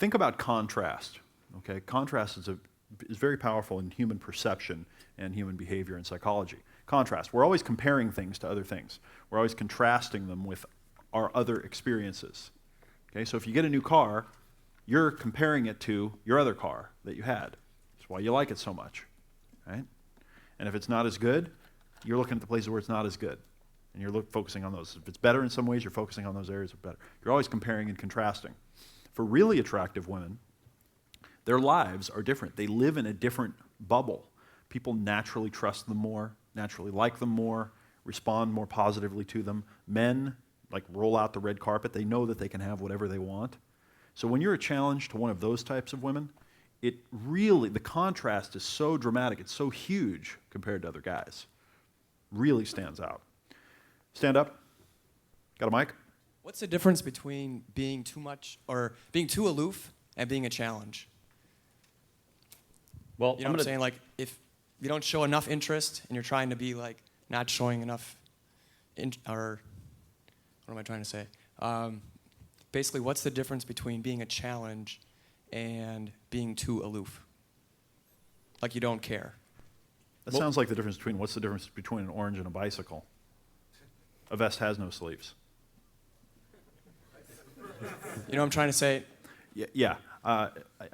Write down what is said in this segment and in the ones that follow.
think about contrast. Okay, contrast is very powerful in human perception and human behavior and psychology. Contrast. We're always comparing things to other things. We're always contrasting them with our other experiences. Okay, so if you get a new car, you're comparing it to your other car that you had. That's why you like it so much, right? And if it's not as good, you're looking at the places where it's not as good, and you're focusing on those. If it's better in some ways, you're focusing on those areas that are better. You're always comparing and contrasting. For really attractive women, their lives are different. They live in a different bubble. People naturally trust them more, naturally like them more, respond more positively to them. Men, like, roll out the red carpet. They know that they can have whatever they want. So when you're a challenge to one of those types of women, it really, the contrast is so dramatic, it's so huge compared to other guys. Really stands out. Stand up. Got a mic? What's the difference between being too much or being too aloof and being a challenge? Well, You know what I'm saying? Like, if you don't show enough interest and you're trying to be, like, not showing enough, or what am I trying to say? Basically, what's the difference between being a challenge and being too aloof? Like you don't care. That sounds like the difference between, what's the difference between an orange and a bicycle? A vest has no sleeves. You know what I'm trying to say? Yeah. I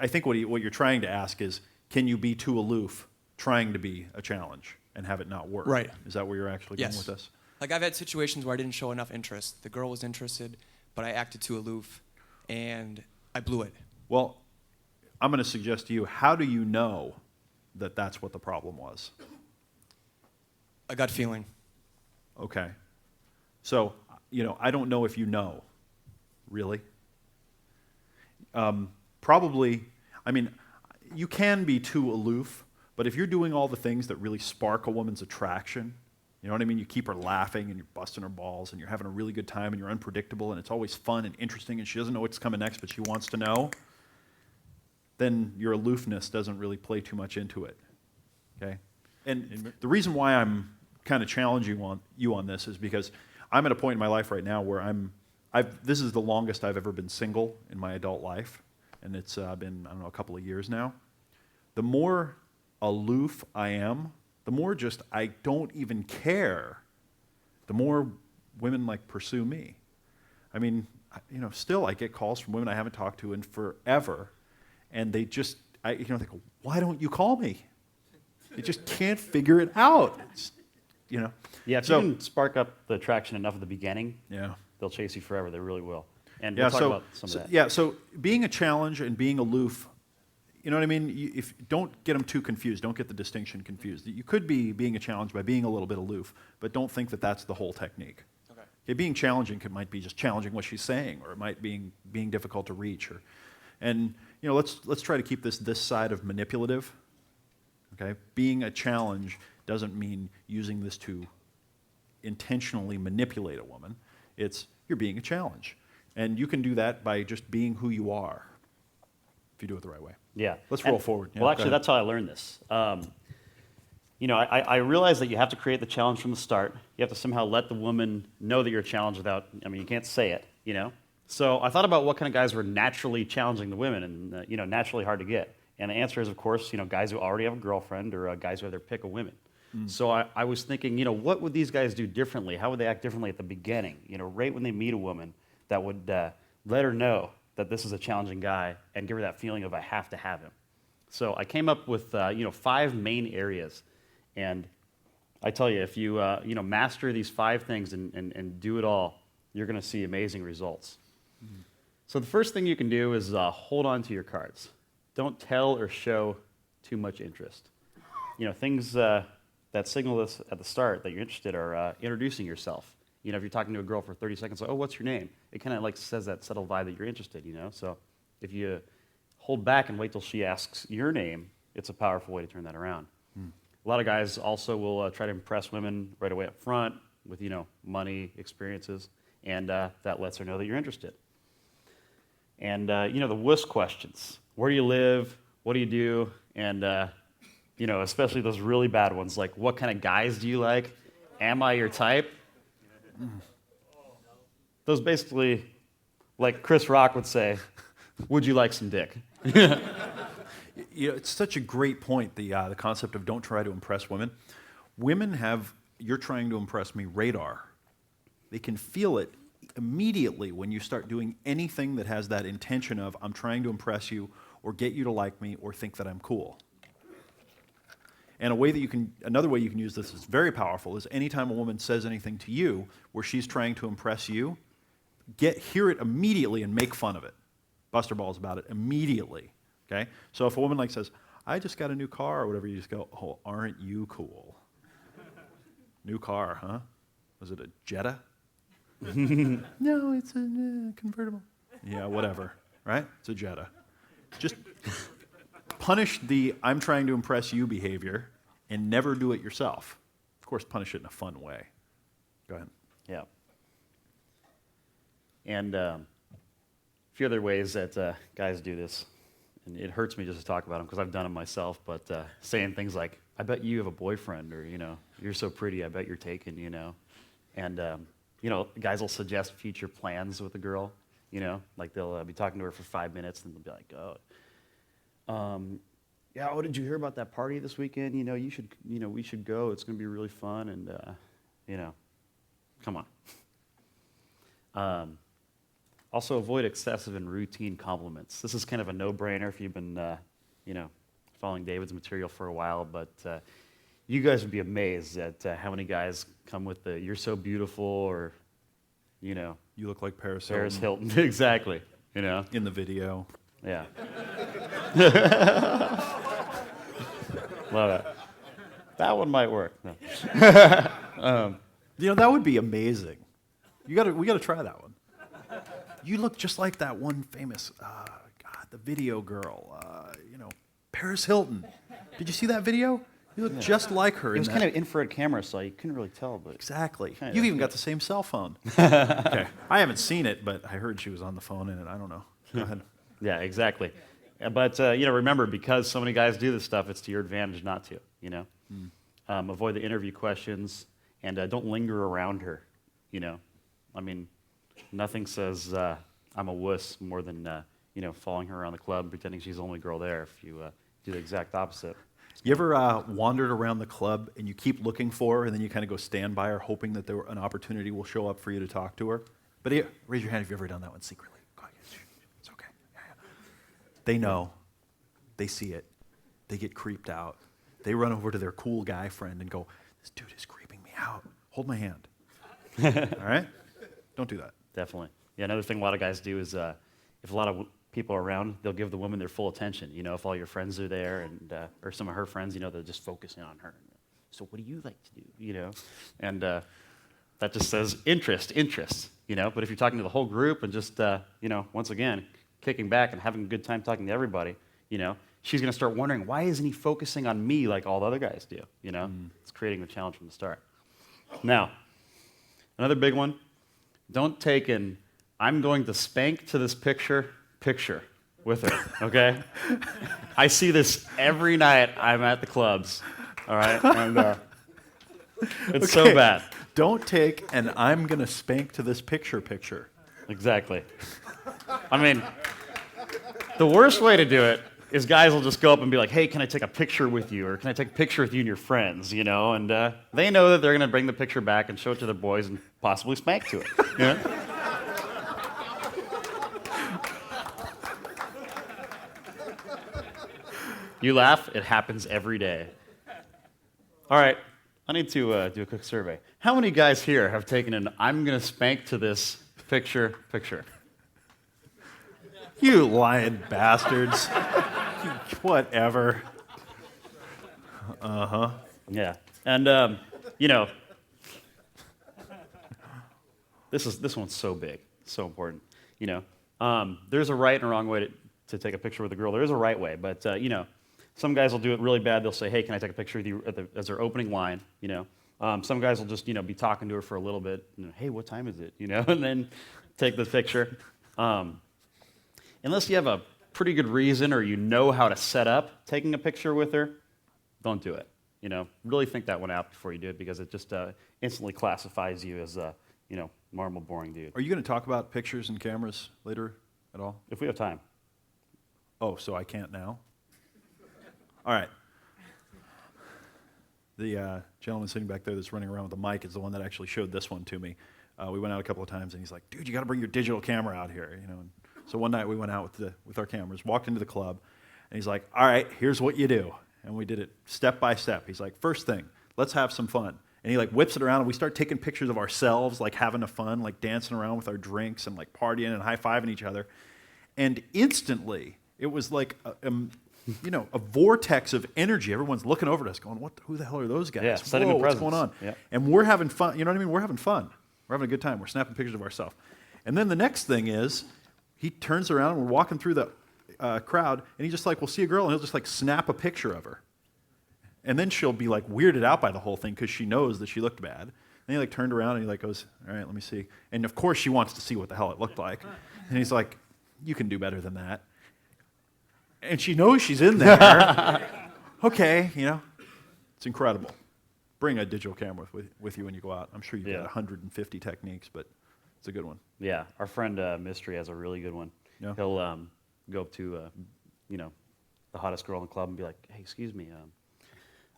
think what you're trying to ask is, can you be too aloof trying to be a challenge and have it not work? Right. Is that where you're actually going Yes. with this? Like, I've had situations where I didn't show enough interest. The girl was interested, but I acted too aloof, and I blew it. Well, I'm going to suggest to you, how do you know that that's what the problem was? A gut feeling. Okay. So, I don't know if you know. Really? Probably, you can be too aloof, but if you're doing all the things that really spark a woman's attraction, you know what I mean? You keep her laughing and you're busting her balls and you're having a really good time and you're unpredictable and it's always fun and interesting and she doesn't know what's coming next, but she wants to know, then your aloofness doesn't really play too much into it. Okay? And the reason why I'm kind of challenging you on this is because I'm at a point in my life right now where this is the longest I've ever been single in my adult life, and it's been, a couple of years now. The more aloof I am, the more just I don't even care, the more women pursue me. Still I get calls from women I haven't talked to in forever, and they just, they go, why don't you call me? They just can't figure it out. Yeah, if you can spark up the attraction enough at the beginning, yeah, they'll chase you forever. They really will. And yeah, we'll talk about some of that. Yeah, so being a challenge and being aloof, you know what I mean? Don't get them too confused. Don't get the distinction confused. You could be being a challenge by being a little bit aloof, but don't think that that's the whole technique. Okay, being challenging might be just challenging what she's saying, or it might be being difficult to reach. Let's try to keep this side of manipulative. Okay, being a challenge doesn't mean using this to intentionally manipulate a woman. It's you're being a challenge. And you can do that by just being who you are, if you do it the right way. Yeah. Let's roll forward. Yeah, well, actually, that's how I learned this. I realized that you have to create the challenge from the start. You have to somehow let the woman know that you're a challenge without, you can't say it, So I thought about what kind of guys were naturally challenging the women and, naturally hard to get. And the answer is, of course, guys who already have a girlfriend or guys who have their pick of women. So I was thinking, what would these guys do differently? How would they act differently at the beginning? right when they meet a woman that would let her know that this is a challenging guy and give her that feeling of I have to have him. So I came up with 5 main areas, and I tell you, if you master these 5 things and do it all, you're going to see amazing results. So the first thing you can do is hold on to your cards. Don't tell or show too much interest. Things that signal this at the start that you're interested are introducing yourself. If you're talking to a girl for 30 seconds, oh, what's your name? It kind of says that subtle vibe that you're interested, So if you hold back and wait till she asks your name, it's a powerful way to turn that around. A lot of guys also will try to impress women right away up front with, money, experiences, and that lets her know that you're interested. And, the wuss questions. Where do you live? What do you do? And, especially those really bad ones, like what kind of guys do you like? Am I your type? Those basically, like Chris Rock would say, Would you like some dick? You know, it's such a great point, the concept of don't try to impress women. Women have, you're trying to impress me, radar. They can feel it immediately when you start doing anything that has that intention of, I'm trying to impress you or get you to like me or think that I'm cool. And another way you can use this is very powerful is anytime a woman says anything to you where she's trying to impress you, hear it immediately and make fun of it. Bust her balls about it immediately. Okay? So if a woman says, I just got a new car or whatever, you just go, oh, aren't you cool? New car, huh? Was it a Jetta? No, it's a convertible. Yeah, whatever, right? It's a Jetta. Just punish the I'm trying to impress you behavior and never do it yourself. Of course, punish it in a fun way. Go ahead. Yeah. And a few other ways that guys do this, and it hurts me just to talk about them because I've done them myself, but saying things like, I bet you have a boyfriend, or, you're so pretty, I bet you're taken, And, guys will suggest future plans with a girl, like they'll be talking to her for 5 minutes, and they'll be like, yeah, what did you hear about that party this weekend? We should go. It's going to be really fun, and, come on. Also, avoid excessive and routine compliments. This is kind of a no-brainer if you've been, following David's material for a while, but you guys would be amazed at how many guys come with the "you're so beautiful" or, You look like Paris Hilton. Exactly. in the video. Yeah. Love it. That one might work. No. That would be amazing. We got to try that one. You look just like that one famous, the video girl, Paris Hilton. Did you see that video? You look just like her. It was kind of infrared camera, so you couldn't really tell. But exactly. Kinda, You've even got the same cell phone. Okay. I haven't seen it, but I heard she was on the phone in it. I don't know. Go ahead. Yeah, exactly. But remember, because so many guys do this stuff, it's to your advantage not to. Avoid the interview questions and don't linger around her. Nothing says I'm a wuss more than following her around the club, pretending she's the only girl there. If you do the exact opposite. You ever wandered around the club and you keep looking for her, and then you kind of go stand by her, hoping that an opportunity will show up for you to talk to her? But here, raise your hand if you've ever done that one secretly. Go ahead. It's okay. Yeah. They know. They see it. They get creeped out. They run over to their cool guy friend and go, "This dude is creeping me out. Hold my hand." All right? Don't do that. Definitely. Yeah, another thing a lot of guys do is if a lot of people are around, they'll give the woman their full attention. If all your friends are there and or some of her friends, they're just focusing on her. So what do you like to do? And that just says interest. But if you're talking to the whole group and just once again kicking back and having a good time talking to everybody, she's going to start wondering, why isn't he focusing on me like all the other guys do? It's creating the challenge from the start. Now, another big one. Don't take an "I'm going to spank to this picture" with her, okay? I see this every night I'm at the clubs, all right? And it's so bad. Don't take an "I'm going to spank to this picture." Exactly. The worst way to do it is guys will just go up and be like, "Hey, can I take a picture with you?" Or "Can I take a picture with you and your friends?" And they know that they're going to bring the picture back and show it to their boys and possibly spank to it. You laugh, it happens every day. All right, I need to do a quick survey. How many guys here have taken an "I'm going to spank to this picture"? You lying bastards. Whatever. Uh-huh. Yeah. And, this one's so big, so important. There's a right and a wrong way to take a picture with a girl. There is a right way, but, some guys will do it really bad. They'll say, "Hey, can I take a picture with you?" as their opening line, Some guys will just, be talking to her for a little bit. "Hey, what time is it?" And then take the picture. Unless you have a pretty good reason or you know how to set up taking a picture with her, don't do it. Really think that one out before you do it, because it just instantly classifies you as a, normal, boring dude. Are you going to talk about pictures and cameras later at all? If we have time. Oh, so I can't now? All right. The gentleman sitting back there that's running around with the mic is the one that actually showed this one to me. We went out a couple of times, and he's like, "Dude, you got to bring your digital camera out here." You know. And so one night we went out with our cameras, walked into the club, and he's like, "All right, here's what you do." And we did it step by step. He's like, "First thing, let's have some fun." And he like whips it around, and we start taking pictures of ourselves, like having a fun, like dancing around with our drinks and like partying and high-fiving each other. And instantly, it was like a vortex of energy. Everyone's looking over at us going, who the hell are those guys? Yeah, setting Whoa, the what's presence. going on? Yeah. And we're having fun. You know what I mean? We're having fun. We're having a good time. We're snapping pictures of ourselves. And then the next thing is he turns around and we're walking through the crowd, and he just like, we'll see a girl, and he'll just like snap a picture of her. And then she'll be like weirded out by the whole thing because she knows that she looked bad. And he like turned around and he like goes, "All right, let me see." And of course she wants to see what the hell it looked like. And he's like, "You can do better than that." And she knows she's in there. Okay, it's incredible. Bring a digital camera with you when you go out. I'm sure you've got 150 techniques, but it's a good one. Yeah, our friend Mystery has a really good one. Yeah. He'll go up to the hottest girl in the club and be like, "Hey, excuse me,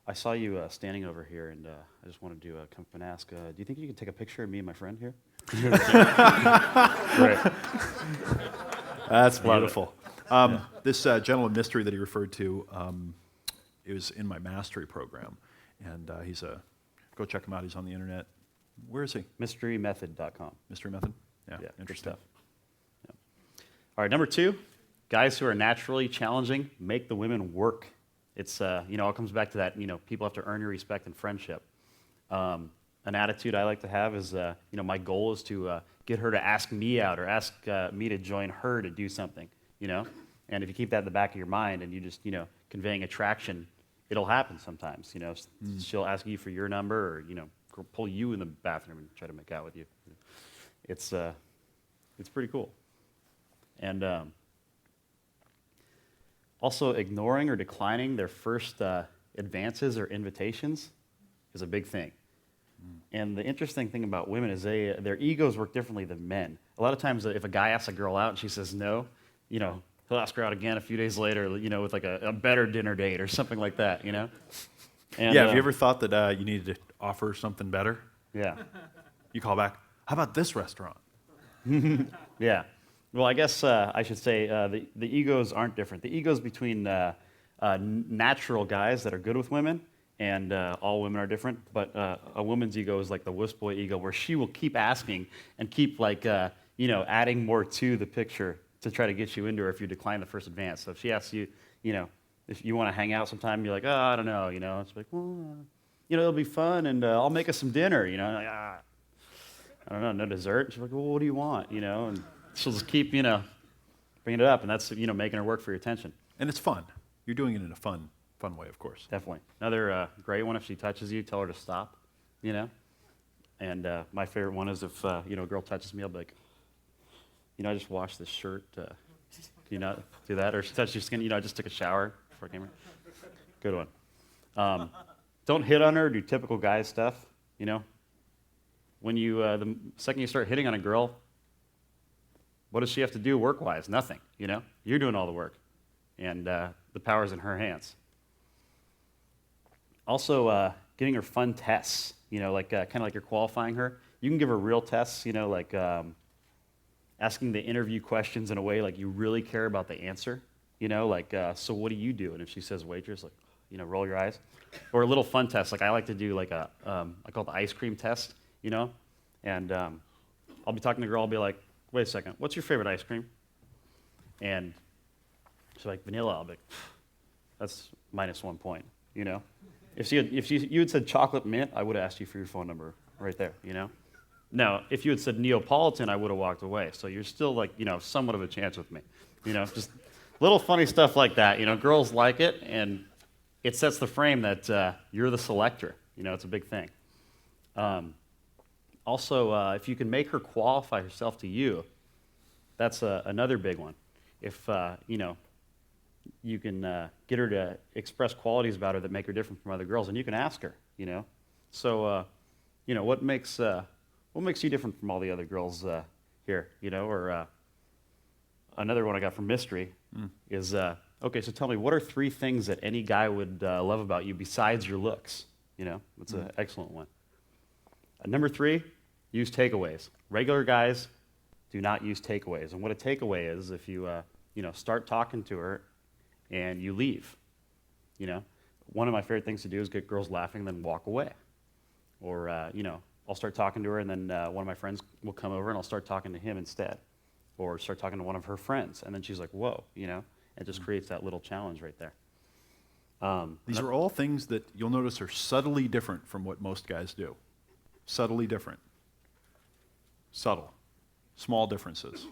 I saw you standing over here, and I just wanted to come up and ask, do you think you could take a picture of me and my friend here?" Great. That's beautiful. This gentleman Mystery that he referred to, it was in my mastery program, and go check him out. He's on the internet. Where is he? Mysterymethod.com. Mystery Method? Yeah, good interesting. stuff. Yeah. All right, number 2, guys who are naturally challenging make the women work. It's, all comes back to that, people have to earn your respect and friendship. An attitude I like to have is, my goal is to get her to ask me out or ask me to join her to do something, And if you keep that in the back of your mind and you just, conveying attraction, it'll happen sometimes, She'll ask you for your number or, pull you in the bathroom and try to make out with you. It's pretty cool. And also, ignoring or declining their first advances or invitations is a big thing. And the interesting thing about women is their egos work differently than men. A lot of times, if a guy asks a girl out and she says no, he'll ask her out again a few days later, with like a better dinner date or something like that, And, have you ever thought that you needed to offer something better? Yeah. You call back, "How about this restaurant?" Yeah. Well, I guess I should say the egos aren't different. The egos between natural guys that are good with women and all women are different. But a woman's ego is like the wuss boy ego, where she will keep asking and keep adding more to the picture to try to get you into her if you decline the first advance. So if she asks you, if you want to hang out sometime, you're like, "Oh, I don't know," It's like, "Well, it'll be fun, and I'll make us some dinner," Like, I don't know, no dessert. She's like, "Well, what do you want?" And she'll just keep, bringing it up, and that's, making her work for your attention. And it's fun. You're doing it in a fun way, of course. Definitely. Another great one, if she touches you, tell her to stop, And my favorite one is if, a girl touches me, I'll be like, "I just washed this shirt. Do you not do that?" Or if she touches your skin, "I just took a shower before I came here." Good one. Don't hit on her or do typical guy stuff, When the second you start hitting on a girl, what does she have to do work-wise? Nothing, You're doing all the work, and the power's in her hands. Also, giving her fun tests, kind of like you're qualifying her. You can give her real tests, like asking the interview questions in a way like you really care about the answer, so what do you do? And if she says waitress, like, roll your eyes. Or a little fun test, like I like to do like I call it the ice cream test, And I'll be talking to a girl, I'll be like, "Wait a second, what's your favorite ice cream?" And she's like, "Vanilla." I'll be like, "That's -1 point," If you had said chocolate mint, I would have asked you for your phone number right there, Now, if you had said Neapolitan, I would have walked away. So you're still like, somewhat of a chance with me. Just little funny stuff like that. Girls like it, and it sets the frame that you're the selector. It's a big thing. Also, if you can make her qualify herself to you, that's another big one. If, you can get her to express qualities about her that make her different from other girls, and you can ask her, So, what makes you different from all the other girls here, Or another one I got from Mystery is, okay, so tell me, what are 3 things that any guy would love about you besides your looks? You know, that's an excellent one. Number 3, use takeaways. Regular guys do not use takeaways. And what a takeaway is, if you, start talking to her and you leave, one of my favorite things to do is get girls laughing, then walk away. Or, I'll start talking to her, and then one of my friends will come over, and I'll start talking to him instead. Or start talking to one of her friends, and then she's like, whoa, it just creates that little challenge right there. These are all things that you'll notice are subtly different from what most guys do. Subtly different. Subtle. Small differences.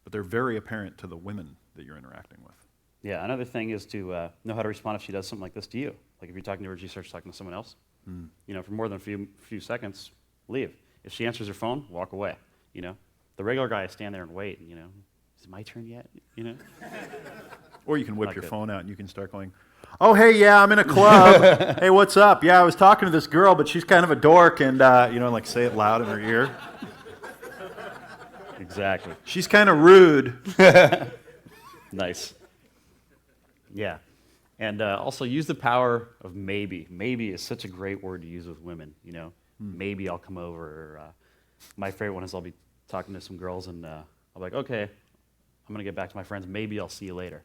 But they're very apparent to the women that you're interacting with. Yeah, another thing is to know how to respond if she does something like this to you. Like if you're talking to her and she starts talking to someone else, for more than a few seconds, leave. If she answers her phone, walk away. The regular guy stand there and wait. Is it my turn yet? Or you can whip Not your good. phone out and you can start going, oh, hey, yeah, I'm in a club. Hey, what's up? Yeah, I was talking to this girl, but she's kind of a dork, and, like say it loud in her ear. Exactly. She's kind of rude. Nice. Yeah. And also use the power of maybe. Maybe is such a great word to use with women, Maybe I'll come over. Or, my favorite one is I'll be talking to some girls, and I'll be like, okay, I'm going to get back to my friends. Maybe I'll see you later.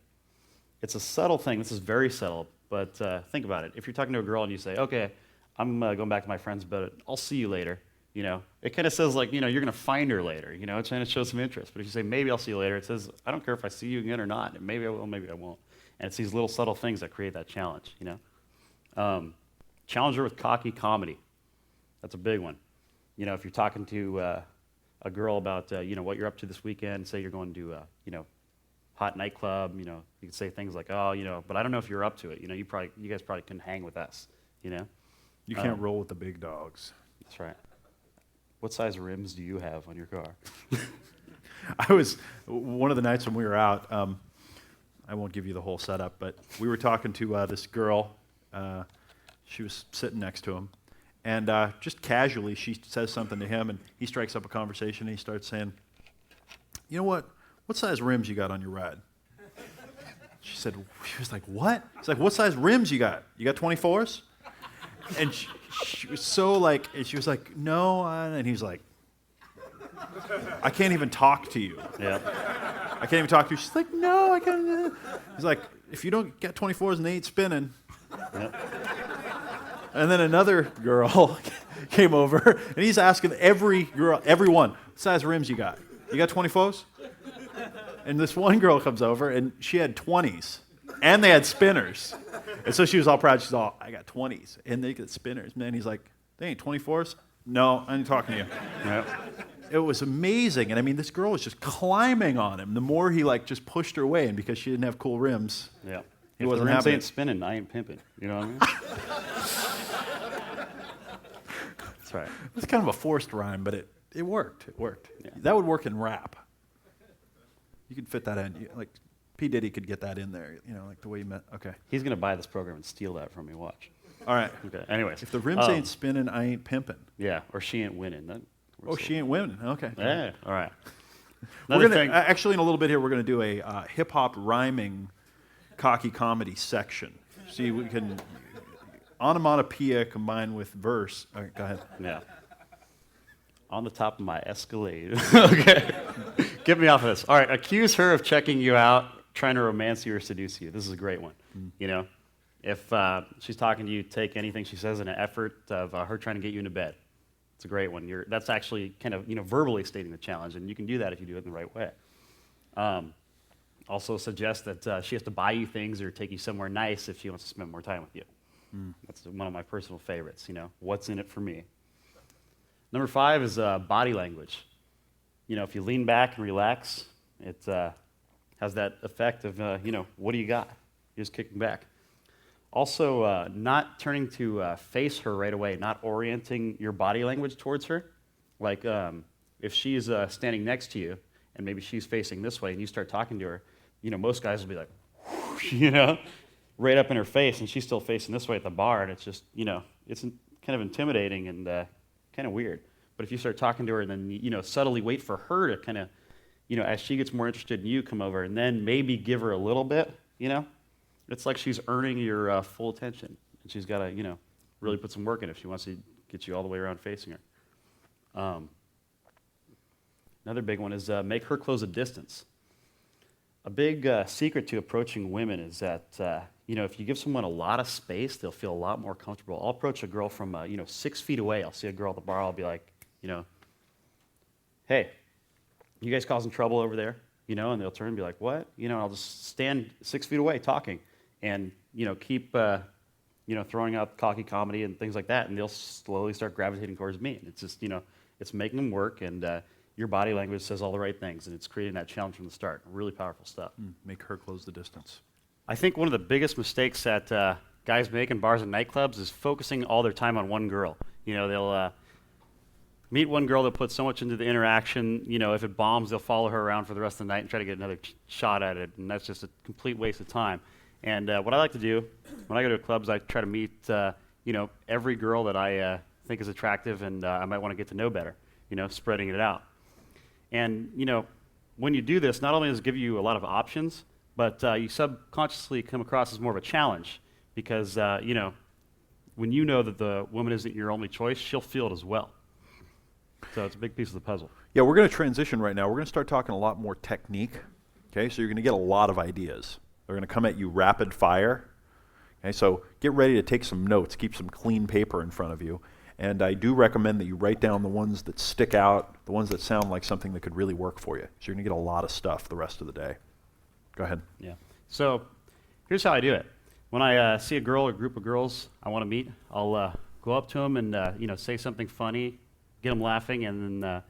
It's a subtle thing. This is very subtle, but think about it. If you're talking to a girl and you say, okay, I'm going back to my friends, but I'll see you later, it kind of says like, you're going to find her later, it's trying to show some interest. But if you say, maybe I'll see you later, it says, I don't care if I see you again or not. Maybe I will, maybe I won't. And it's these little subtle things that create that challenge, Challenge her with cocky comedy. That's a big one. If you're talking to a girl about, what you're up to this weekend, say you're going to, hot nightclub, you can say things like, oh, but I don't know if you're up to it. You guys probably couldn't hang with us, You can't roll with the big dogs. That's right. What size rims do you have on your car? One of the nights when we were out, I won't give you the whole setup, but we were talking to this girl. She was sitting next to him. And just casually, she says something to him, and he strikes up a conversation, and he starts saying, you know what size rims you got on your ride? She was like, what? He's like, what size rims you got? You got 24s? And she was so like, and she was like, no, and he was like, I can't even talk to you. Yeah. I can't even talk to you. She's like, no, I can't. He's like, if you don't get 24s and they ain't spinning. Yep. And then another girl came over, and he's asking everyone, what size rims you got? You got 24s? And this one girl comes over, and she had 20s, and they had spinners. And so she was all proud. She's all, I got 20s, and they get spinners. And then he's like, they ain't 24s? No, I ain't talking to you. Yep. It was amazing. And I mean, this girl was just climbing on him. The more he just pushed her away, and because she didn't have cool rims, Yeah. he If wasn't the rims having ain't it. spinning, I ain't pimping. You know what I mean? That's right. It's kind of a forced rhyme, but it worked. It worked. Yeah. That would work in rap. You could fit that in. Like P. Diddy could get that in there, like the way you meant. Okay. He's going to buy this program and steal that from me. Watch. All right. Okay. Anyways. If the rims ain't spinning, I ain't pimping. Yeah, or she ain't winning. Oh, she ain't winning. Okay. Yeah. All right. We're Another gonna thing. actually in a little bit here. We're gonna do a hip hop rhyming, cocky comedy section. See, we can onomatopoeia combined with verse. All right, go ahead. Yeah. On the top of my Escalade. Okay. Get me off of this. All right. Accuse her of checking you out, trying to romance you or seduce you. This is a great one. If she's talking to you, take anything she says in an effort of her trying to get you into bed. It's a great one. That's actually kind of verbally stating the challenge, and you can do that if you do it in the right way. Also suggest that she has to buy you things or take you somewhere nice if she wants to spend more time with you. That's one of my personal favorites. What's in it for me? Number 5 is body language. If you lean back and relax, it has that effect of, what do you got? You're just kicking back. Also, not turning to face her right away, not orienting your body language towards her. Like if she's standing next to you and maybe she's facing this way and you start talking to her, most guys will be like, whoosh, right up in her face, and she's still facing this way at the bar, and it's just, it's kind of intimidating and kind of weird. But if you start talking to her and then, subtly wait for her to kind of, as she gets more interested in you, come over and then maybe give her a little bit, It's like she's earning your full attention. And she's got to, really put some work in if she wants to get you all the way around facing her. Another big one is make her close a distance. A big secret to approaching women is that, if you give someone a lot of space, they'll feel a lot more comfortable. I'll approach a girl from, 6 feet away. I'll see a girl at the bar. I'll be like, hey, you guys causing trouble over there? And they'll turn and be like, what? I'll just stand 6 feet away talking and, keep, throwing out cocky comedy and things like that. And they'll slowly start gravitating towards me. And it's just, it's making them work. And your body language says all the right things. And it's creating that challenge from the start. Really powerful stuff. Make her close the distance. I think one of the biggest mistakes that guys make in bars and nightclubs is focusing all their time on one girl. They'll meet one girl that puts so much into the interaction. If it bombs, they'll follow her around for the rest of the night and try to get another shot at it, and that's just a complete waste of time. And what I like to do when I go to clubs, I try to meet every girl that I think is attractive and I might want to get to know better. Spreading it out. And when you do this, not only does it give you a lot of options, but you subconsciously come across as more of a challenge because when you know that the woman isn't your only choice, she'll feel it as well. So it's a big piece of the puzzle. Yeah, we're going to transition right now. We're going to start talking a lot more technique. Okay, so you're going to get a lot of ideas. They're going to come at you rapid fire. Okay, so get ready to take some notes. Keep some clean paper in front of you. And I do recommend that you write down the ones that stick out, the ones that sound like something that could really work for you. So you're going to get a lot of stuff the rest of the day. Go ahead. Yeah. So here's how I do it. When I see a girl or a group of girls I want to meet, I'll go up to them and say something funny, get them laughing, and then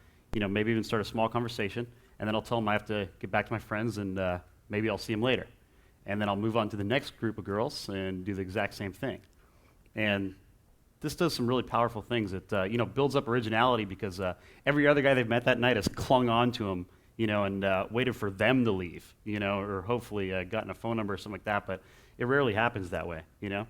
maybe even start a small conversation. And then I'll tell them I have to get back to my friends, and maybe I'll see them later. And then I'll move on to the next group of girls and do the exact same thing. And this does some really powerful things. It builds up originality because every other guy they've met that night has clung on to them, and waited for them to leave, or hopefully gotten a phone number or something like that. But it rarely happens that way, And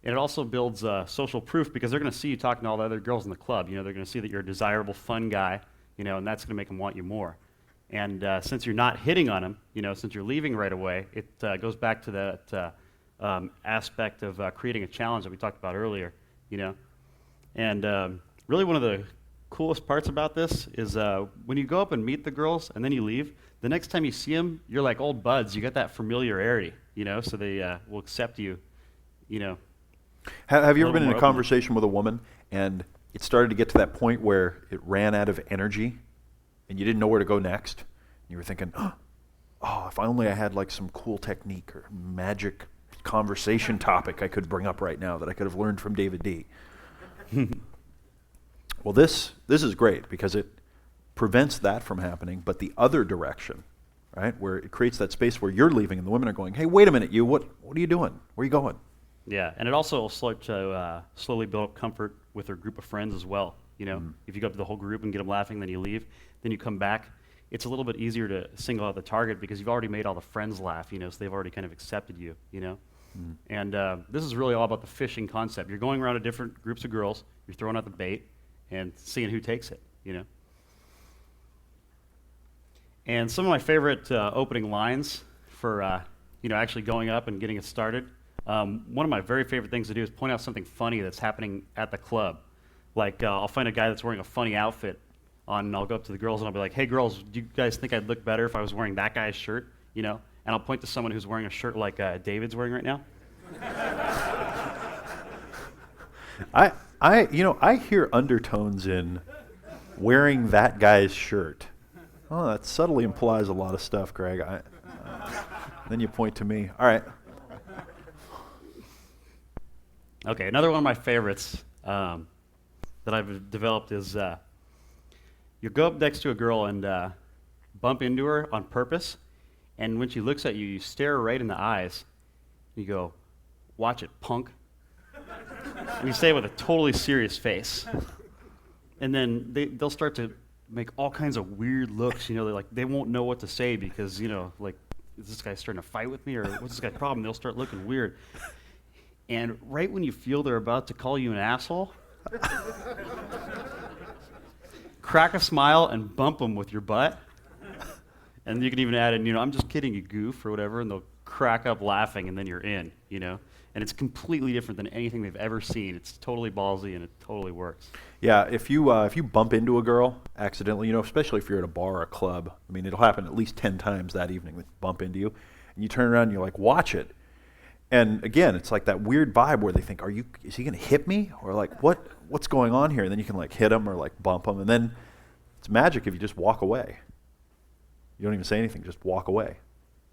it also builds social proof because they're going to see you talking to all the other girls in the club. They're going to see that you're a desirable, fun guy, and that's going to make them want you more. And since you're not hitting on them, since you're leaving right away, it goes back to that aspect of creating a challenge that we talked about earlier, And really one of the coolest parts about this is when you go up and meet the girls and then you leave, the next time you see them, you're like old buds. You got that familiarity, so they will accept you, Have you ever been in a conversation with a woman and it started to get to that point where it ran out of energy and you didn't know where to go next? And you were thinking, oh, if only I had like some cool technique or magic conversation topic I could bring up right now that I could have learned from David D. Well, this is great because it prevents that from happening, but the other direction, right, where it creates that space where you're leaving and the women are going, hey, wait a minute, what are you doing? Where are you going? Yeah, and it also will start to slowly build up comfort with their group of friends as well. If you go up to the whole group and get them laughing, then you leave, then you come back, it's a little bit easier to single out the target because you've already made all the friends laugh, so they've already kind of accepted you, And this is really all about the fishing concept. You're going around to different groups of girls, you're throwing out the bait, and seeing who takes it, And some of my favorite opening lines for, actually going up and getting it started, one of my very favorite things to do is point out something funny that's happening at the club. Like, I'll find a guy that's wearing a funny outfit on, and I'll go up to the girls and I'll be like, hey girls, do you guys think I'd look better if I was wearing that guy's shirt? And I'll point to someone who's wearing a shirt like David's wearing right now. I hear undertones in wearing that guy's shirt. Oh, that subtly implies a lot of stuff, Greg. Then you point to me. All right. Okay, another one of my favorites that I've developed is you go up next to a girl and bump into her on purpose, and when she looks at you, you stare her right in the eyes. You go, watch it, punk. And you say it with a totally serious face. And then they'll start to make all kinds of weird looks, they won't know what to say because, is this guy starting to fight with me or what's this guy's problem? They'll start looking weird. And right when you feel they're about to call you an asshole, crack a smile and bump them with your butt. And you can even add in, I'm just kidding, you goof, or whatever, and they'll crack up laughing, and then you're in, And it's completely different than anything they've ever seen. It's totally ballsy, and it totally works. Yeah, if you bump into a girl accidentally, especially if you're at a bar or a club, I mean, it'll happen at least 10 times that evening that bump into you, and you turn around and you're like, watch it. And again, it's like that weird vibe where they think, is he going to hit me? Or like, what's going on here? And then you can like hit him or like bump him. And then it's magic if you just walk away. You don't even say anything, just walk away.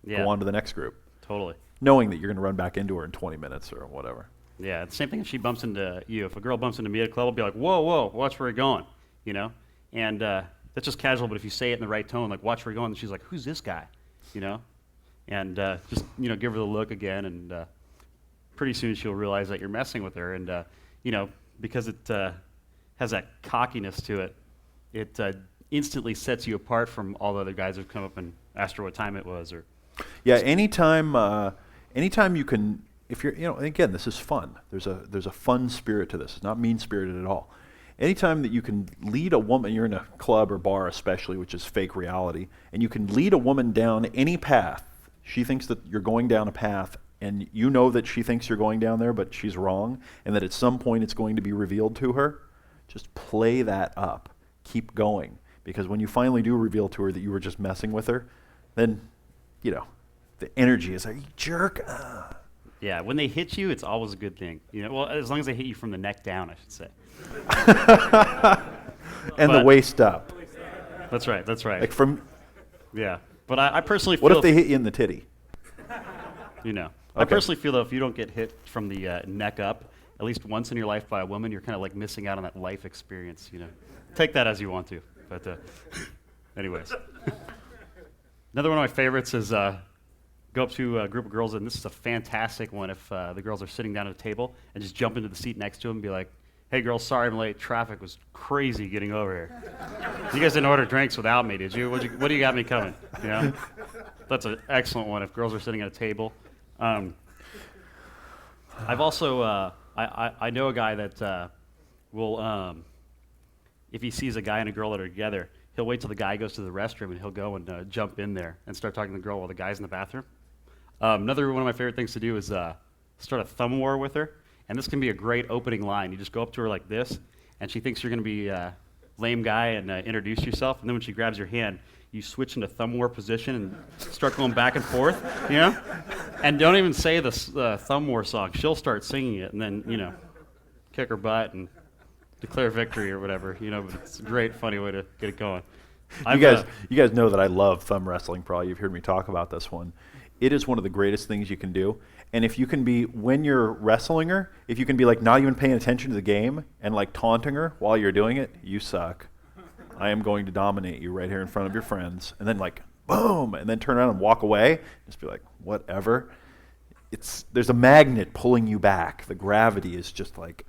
Yeah. Go on to the next group. Totally. Knowing that you're going to run back into her in 20 minutes or whatever. Yeah, the same thing if she bumps into you. If a girl bumps into me at a club, I'll be like, whoa, watch where you're going, And that's just casual, but if you say it in the right tone, like, watch where you're going, and she's like, who's this guy, And just, give her the look again, and pretty soon she'll realize that you're messing with her. And, because it has that cockiness to it, it instantly sets you apart from all the other guys who've come up and asked her what time it was. Yeah, anytime you can, if you're, and again, this is fun. There's a fun spirit to this. It's not mean-spirited at all. Anytime that you can lead a woman, you're in a club or bar especially, which is fake reality, and you can lead a woman down any path. She thinks that you're going down a path, and you know that she thinks you're going down there, but she's wrong, and that at some point it's going to be revealed to her. Just play that up. Keep going. Because when you finally do reveal to her that you were just messing with her, then, the energy is like, you jerk. Yeah, when they hit you, it's always a good thing. Well, as long as they hit you from the neck down, I should say. And the waist up. That's right. Like from. Yeah, but I personally feel. What if they hit you in the titty? I personally feel though if you don't get hit from the neck up at least once in your life by a woman, you're kind of like missing out on that life experience. Take that as you want to. But anyways, another one of my favorites is go up to a group of girls, and this is a fantastic one if the girls are sitting down at a table, and just jump into the seat next to them and be like, hey girls, sorry I'm late. Traffic was crazy getting over here. You guys didn't order drinks without me, did you? What do you got me coming? That's an excellent one if girls are sitting at a table. I've also, I know a guy that will, if he sees a guy and a girl that are together, he'll wait till the guy goes to the restroom and he'll go and jump in there and start talking to the girl while the guy's in the bathroom. Another one of my favorite things to do is start a thumb war with her. And this can be a great opening line. You just go up to her like this, and she thinks you're going to be a lame guy and introduce yourself. And then when she grabs your hand, you switch into thumb war position and start going back and forth, And don't even say the thumb war song. She'll start singing it, and then, kick her butt and declare victory or whatever, But it's a great, funny way to get it going. You guys know that I love thumb wrestling, probably. You've heard me talk about this one. It is one of the greatest things you can do. And if you can be, when you're wrestling her, if you can be like not even paying attention to the game and like taunting her while you're doing it, you suck. I am going to dominate you right here in front of your friends. And then like, boom, and then turn around and walk away. Just be like, whatever. There's a magnet pulling you back. The gravity is just like.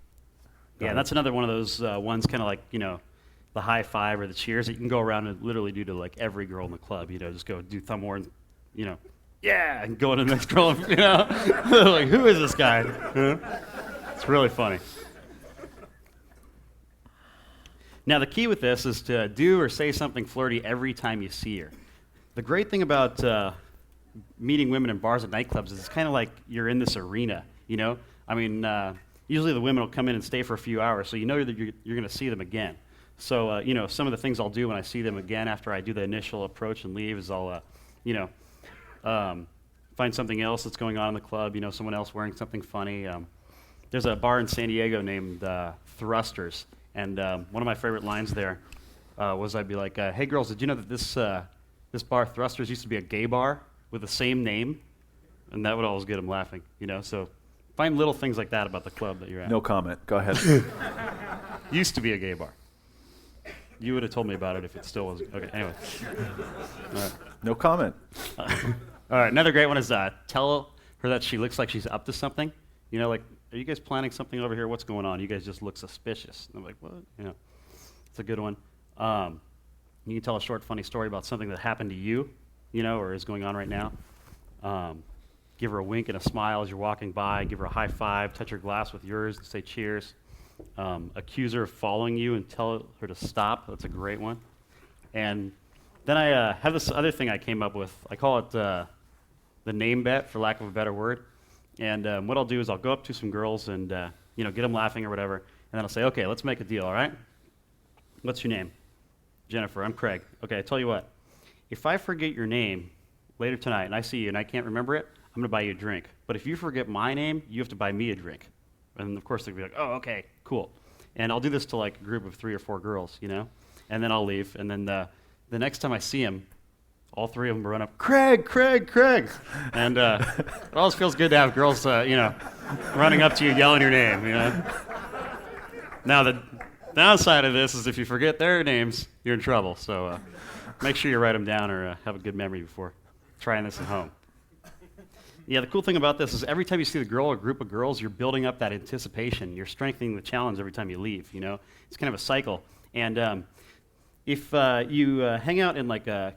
Yeah, that's another one of those ones kind of like, the high five or the cheers that you can go around and literally do to like every girl in the club, just go do thumb war and, yeah, and go to the next girl, like, who is this guy? It's really funny. Now, the key with this is to do or say something flirty every time you see her. The great thing about meeting women in bars and nightclubs is it's kind of like you're in this arena, I mean, usually the women will come in and stay for a few hours, so you know that you're going to see them again. So, some of the things I'll do when I see them again after I do the initial approach and leave is I'll, find something else that's going on in the club, someone else wearing something funny. There's a bar in San Diego named Thrusters, and one of my favorite lines there was I'd be like, hey girls, did you know that this bar Thrusters used to be a gay bar with the same name? And that would always get them laughing, so find little things like that about the club that you're at. No comment. Go ahead. Used to be a gay bar. You would have told me about it if it still was. Okay, anyway. All right. No comment. All right, another great one is tell her that she looks like she's up to something. Like, are you guys planning something over here? What's going on? You guys just look suspicious. And I'm like, what? It's a good one. You can tell a short, funny story about something that happened to you, or is going on right now. Give her a wink and a smile as you're walking by. Give her a high five. Touch her glass with yours and say cheers. Accuse her of following you and tell her to stop. That's a great one. And Then I have this other thing I came up with. I call it the name bet, for lack of a better word. And what I'll do is I'll go up to some girls and get them laughing or whatever, and then I'll say, okay, let's make a deal, all right? What's your name? Jennifer. I'm Craig. Okay, I tell you what. If I forget your name later tonight and I see you and I can't remember it, I'm going to buy you a drink. But if you forget my name, you have to buy me a drink. And of course they'll be like, oh, okay, cool. And I'll do this to like a group of 3 or 4 girls, and then I'll leave. And then the next time I see them, all 3 of them run up, Craig, Craig, Craig. And it always feels good to have girls, running up to you, yelling your name, Now, the downside of this is if you forget their names, you're in trouble. So make sure you write them down or have a good memory before trying this at home. Yeah, the cool thing about this is every time you see the girl or group of girls, you're building up that anticipation. You're strengthening the challenge every time you leave, It's kind of a cycle. And if you hang out in like a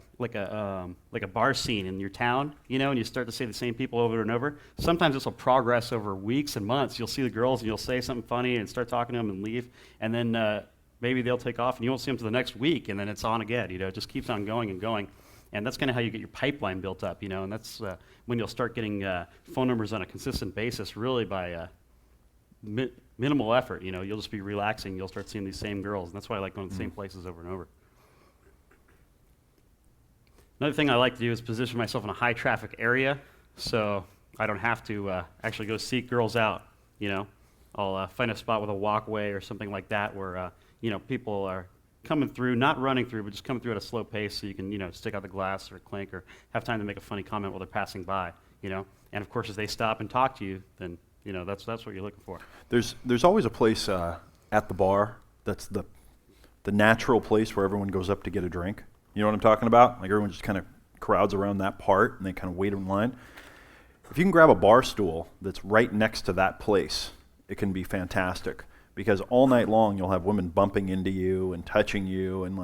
bar scene in your town, and you start to see the same people over and over, sometimes this will progress over weeks and months. You'll see the girls and you'll say something funny and start talking to them and leave, and then maybe they'll take off and you won't see them for the next week, and then it's on again. It just keeps on going and going. And that's kind of how you get your pipeline built up, and that's when you'll start getting phone numbers on a consistent basis, really by minimal effort. You'll just be relaxing. You'll start seeing these same girls, and that's why I like going to the same places over and over. Another thing I like to do is position myself in a high-traffic area, so I don't have to actually go seek girls out. I'll find a spot with a walkway or something like that where people are coming through, not running through, but just coming through at a slow pace, so you can stick out the glass or clink or have time to make a funny comment while they're passing by. And of course, if they stop and talk to you, then that's what you're looking for. There's always a place at the bar that's the natural place where everyone goes up to get a drink. You know what I'm talking about? Like everyone just kind of crowds around that part and they kind of wait in line. If you can grab a bar stool that's right next to that place, it can be fantastic. Because all night long you'll have women bumping into you and touching you and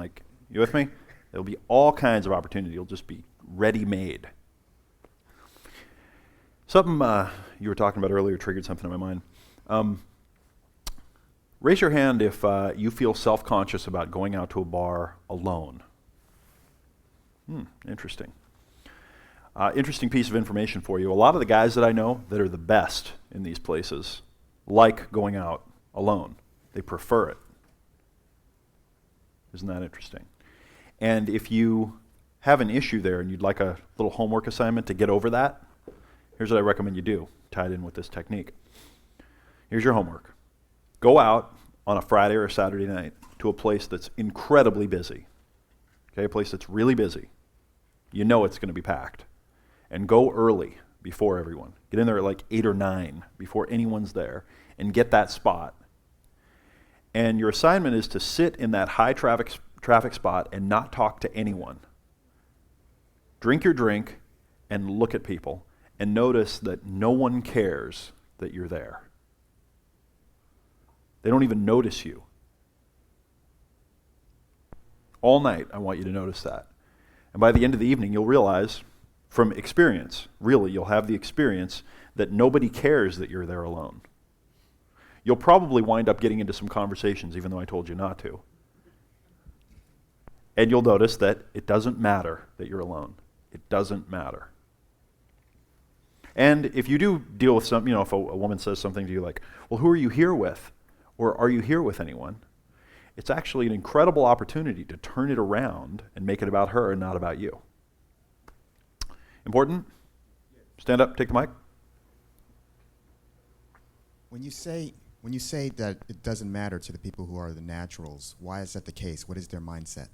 you with me? There'll be all kinds of opportunity. You'll just be ready-made. Something you were talking about earlier triggered something in my mind. Raise your hand if you feel self-conscious about going out to a bar alone. Interesting. Interesting piece of information for you. A lot of the guys that I know that are the best in these places like going out alone. They prefer it. Isn't that interesting? And if you have an issue there and you'd like a little homework assignment to get over that, here's what I recommend you do, tied in with this technique. Here's your homework. Go out on a Friday or a Saturday night to a place that's incredibly busy. Okay, a place that's really busy. You know it's going to be packed. And go early before everyone. Get in there at like 8 or 9 before anyone's there and get that spot. And your assignment is to sit in that high traffic spot and not talk to anyone. Drink your drink and look at people and notice that no one cares that you're there. They don't even notice you. All night, I want you to notice that. And by the end of the evening, you'll realize, from experience, really, you'll have the experience that nobody cares that you're there alone. You'll probably wind up getting into some conversations, even though I told you not to. And you'll notice that it doesn't matter that you're alone. It doesn't matter. And if you do deal with some, if a woman says something to you like, well, who are you here with? Or are you here with anyone? It's actually an incredible opportunity to turn it around and make it about her and not about you. Important? Stand up, take the mic. When you say that it doesn't matter to the people who are the naturals, why is that the case? What is their mindset?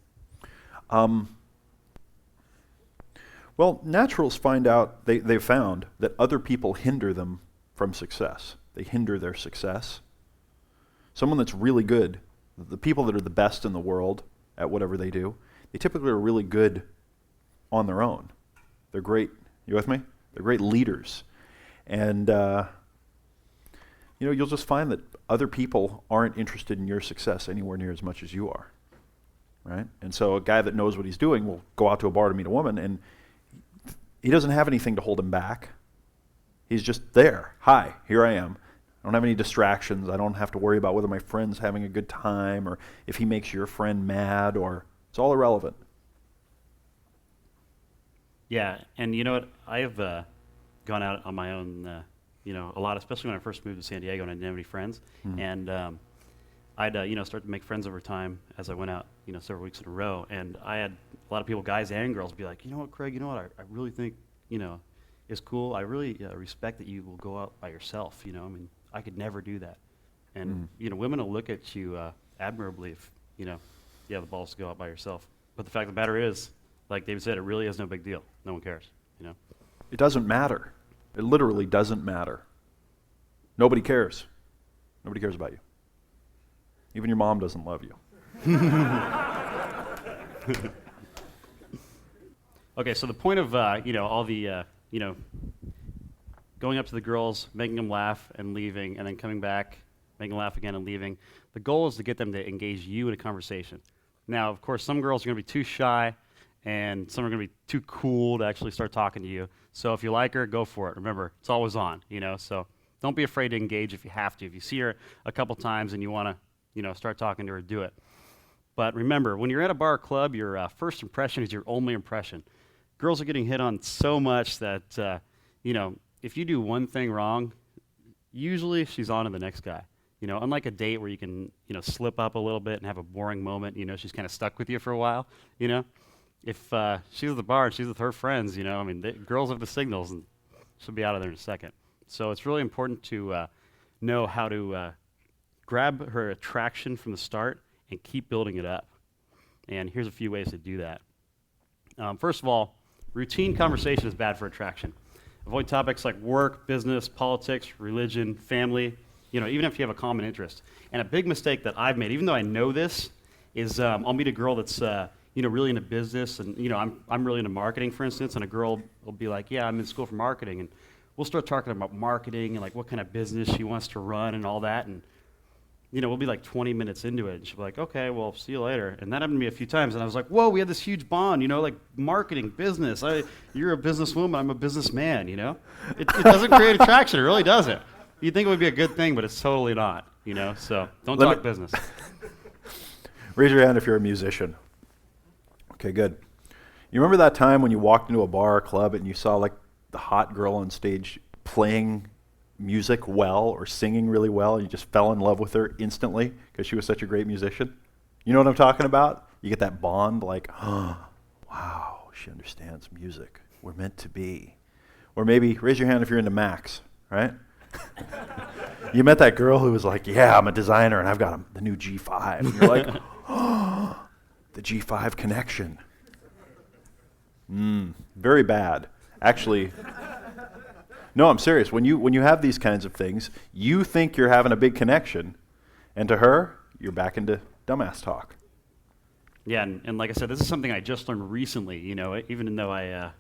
Well, naturals find out, they've found that other people hinder them from success. They hinder their success. Someone that's really good, the people that are the best in the world at whatever they do, they typically are really good on their own. They're great, you with me? They're great leaders. And, you'll just find that other people aren't interested in your success anywhere near as much as you are, right? And so a guy that knows what he's doing will go out to a bar to meet a woman, and he doesn't have anything to hold him back. He's just there. Hi, here I am. I don't have any distractions. I don't have to worry about whether my friend's having a good time or if he makes your friend mad, or it's all irrelevant. Yeah, and you know what? I have gone out on my own, a lot, especially when I first moved to San Diego and I didn't have any friends. And I'd, start to make friends over time as I went out, several weeks in a row. And I had a lot of people, guys and girls, be like, you know what, Craig, you know what? I really think, is cool. I really respect that you will go out by yourself. I mean, I could never do that. And, women will look at you admirably if, you have the balls to go out by yourself. But the fact of the matter is, like David said, it really is no big deal. No one cares, It doesn't matter. It literally doesn't matter. Nobody cares. Nobody cares about you. Even your mom doesn't love you. Okay, so the point of, all the, going up to the girls, making them laugh and leaving, and then coming back, making them laugh again and leaving, the goal is to get them to engage you in a conversation. Now, of course, some girls are going to be too shy, and some are going to be too cool to actually start talking to you. So if you like her, go for it. Remember, it's always on, so don't be afraid to engage if you have to. If you see her a couple times and you want to, start talking to her, do it. But remember, when you're at a bar or club, your first impression is your only impression. Girls are getting hit on so much that, if you do one thing wrong, usually she's on to the next guy. Unlike a date where you can, slip up a little bit and have a boring moment, she's kind of stuck with you for a while, If she's at the bar and she's with her friends, girls have the signals and she'll be out of there in a second. So it's really important to know how to grab her attraction from the start and keep building it up. And here's a few ways to do that. First of all, routine conversation is bad for attraction. Avoid topics like work, business, politics, religion, family, even if you have a common interest. And a big mistake that I've made, even though I know this, is I'll meet a girl that's really into business, and I'm really into marketing, for instance, and a girl will be like, yeah, I'm in school for marketing, and we'll start talking about marketing and like what kind of business she wants to run and all that, and we'll be like 20 minutes into it, and she'll be like, okay, well, see you later. And that happened to me a few times, and I was like, whoa, we had this huge bond, like marketing, business. You're a businesswoman, I'm a businessman, It doesn't create attraction, it really doesn't. You'd think it would be a good thing, but it's totally not, so don't talk business. Raise your hand if you're a musician. Okay, good. You remember that time when you walked into a bar or club and you saw like the hot girl on stage playing music well or singing really well, and you just fell in love with her instantly because she was such a great musician? You know what I'm talking about? You get that bond like, oh, wow, she understands music. We're meant to be. Or maybe, raise your hand if you're into Macs, right? You met that girl who was like, yeah, I'm a designer and I've got the new G5. And you're like, oh, the G5 connection. Very bad. Actually, no, I'm serious. When you have these kinds of things, you think you're having a big connection, and to her, you're back into dumbass talk. Yeah, and like I said, this is something I just learned recently, even though I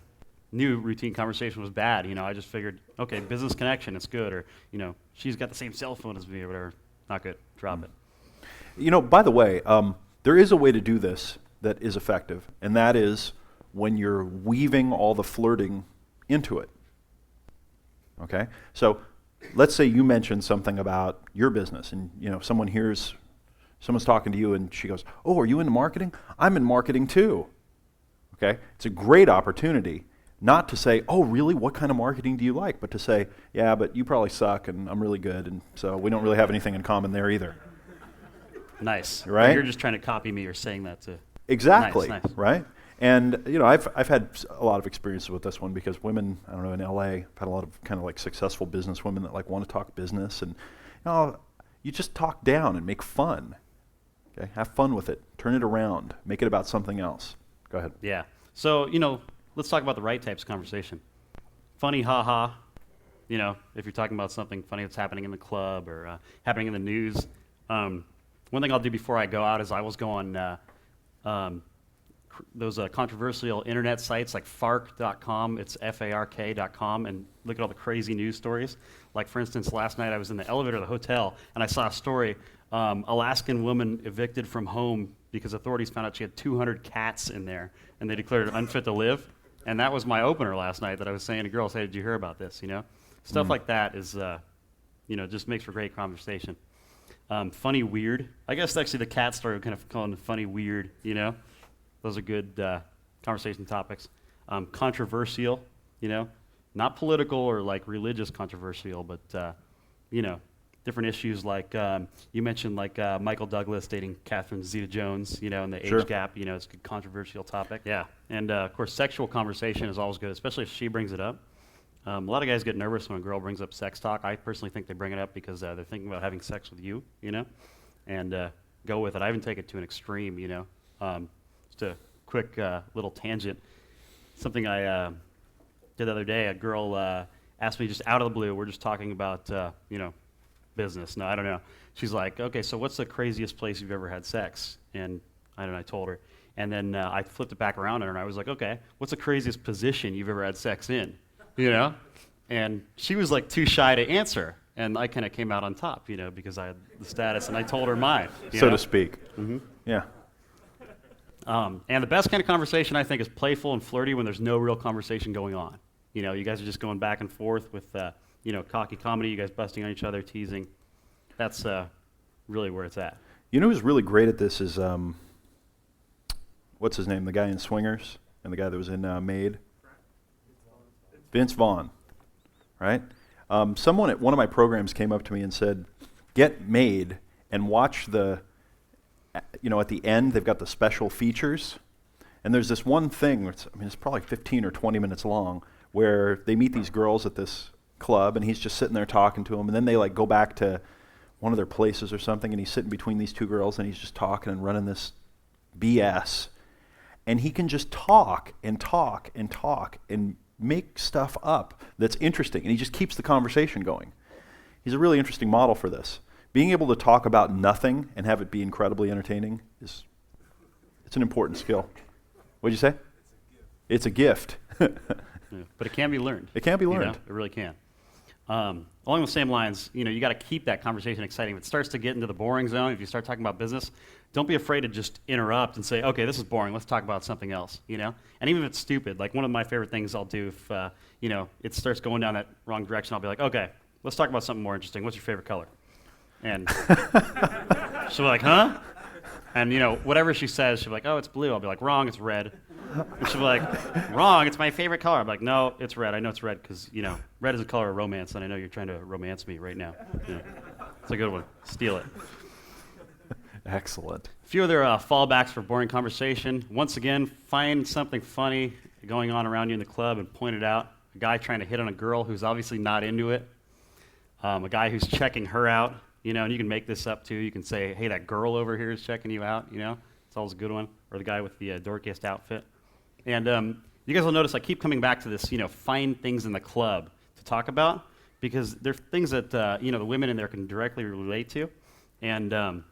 knew routine conversation was bad, I just figured, okay, business connection, it's good, or, she's got the same cell phone as me or whatever, not good, drop it. By the way, there is a way to do this that is effective, and that is when you're weaving all the flirting into it. Okay? So let's say you mentioned something about your business, and someone's talking to you and she goes, oh, are you into marketing? I'm in marketing too. Okay? It's a great opportunity not to say, oh, really, what kind of marketing do you like? But to say, yeah, but you probably suck and I'm really good, and so we don't really have anything in common there either. Nice. Right? You're just trying to copy me or saying that too. Exactly. Nice. Right? And I've had a lot of experiences with this one because women, I don't know, in LA, I've had a lot of kind of like successful business women that like want to talk business, and you just talk down and make fun. Okay? Have fun with it. Turn it around. Make it about something else. Go ahead. Yeah. So, let's talk about the right types of conversation. Funny, ha-ha, if you're talking about something funny that's happening in the club or happening in the news. One thing I'll do before I go out is I always go on those controversial internet sites like fark.com, it's FARK.com, and look at all the crazy news stories. Like, for instance, last night I was in the elevator of the hotel, and I saw a story, Alaskan woman evicted from home because authorities found out she had 200 cats in there, and they declared her unfit to live. And that was my opener last night that I was saying to girls, hey, did you hear about this, Stuff like that is, just makes for great conversation. Funny, weird. I guess actually the cat story would kind of call it funny, weird, Those are good conversation topics. controversial, not political or like religious controversial, but different issues like you mentioned, like Michael Douglas dating Catherine Zeta-Jones, and the Sure. age gap. It's a controversial topic. Yeah, and of course, sexual conversation is always good, especially if she brings it up. A lot of guys get nervous when a girl brings up sex talk. I personally think they bring it up because they're thinking about having sex with you, and go with it. I even take it to an extreme, just a quick little tangent. Something I did the other day, a girl asked me just out of the blue, we're just talking about, business. No, I don't know. She's like, okay, so what's the craziest place you've ever had sex? And I don't know, I told her. And then I flipped it back around on her, and I was like, okay, what's the craziest position you've ever had sex in? And she was like too shy to answer. And I kind of came out on top, because I had the status, and I told her mine. So to speak. Mm-hmm. Yeah. And the best kind of conversation, I think, is playful and flirty when there's no real conversation going on. You guys are just going back and forth with, cocky comedy, you guys busting on each other, teasing. That's really where it's at. You know who's really great at this is, what's his name? The guy in Swingers and the guy that was in Maid? Vince Vaughn, right? Someone at one of my programs came up to me and said, get Maid and watch at the end, they've got the special features. And there's this one thing, it's probably 15 or 20 minutes long, where they meet these girls at this club, and he's just sitting there talking to them, and then they like go back to one of their places or something, and he's sitting between these two girls, and he's just talking and running this BS. And he can just talk and talk and talk and make stuff up that's interesting, and he just keeps the conversation going. He's a really interesting model for this. Being able to talk about nothing and have it be incredibly entertaining it's an important skill. What'd you say? It's a gift. Yeah, but it can be learned. It can be learned. It really can. Along the same lines, you got to keep that conversation exciting. If it starts to get into the boring zone, if you start talking about business, don't be afraid to just interrupt and say, okay, this is boring, let's talk about something else, And even if it's stupid, like one of my favorite things I'll do if, it starts going down that wrong direction, I'll be like, okay, let's talk about something more interesting. What's your favorite color? And she'll be like, huh? And, whatever she says, she'll be like, oh, it's blue. I'll be like, wrong, it's red. And she'll be like, wrong, it's my favorite color. I'm like, no, it's red. I know it's red because, red is a color of romance, and I know you're trying to romance me right now. It's a good one. Steal it. Excellent. A few other fallbacks for boring conversation. Once again, find something funny going on around you in the club and point it out. A guy trying to hit on a girl who's obviously not into it. A guy who's checking her out. And you can make this up too. You can say, hey, that girl over here is checking you out. It's always a good one. Or the guy with the dorkiest outfit. And you guys will notice I keep coming back to this, find things in the club to talk about because they're things that, the women in there can directly relate to. And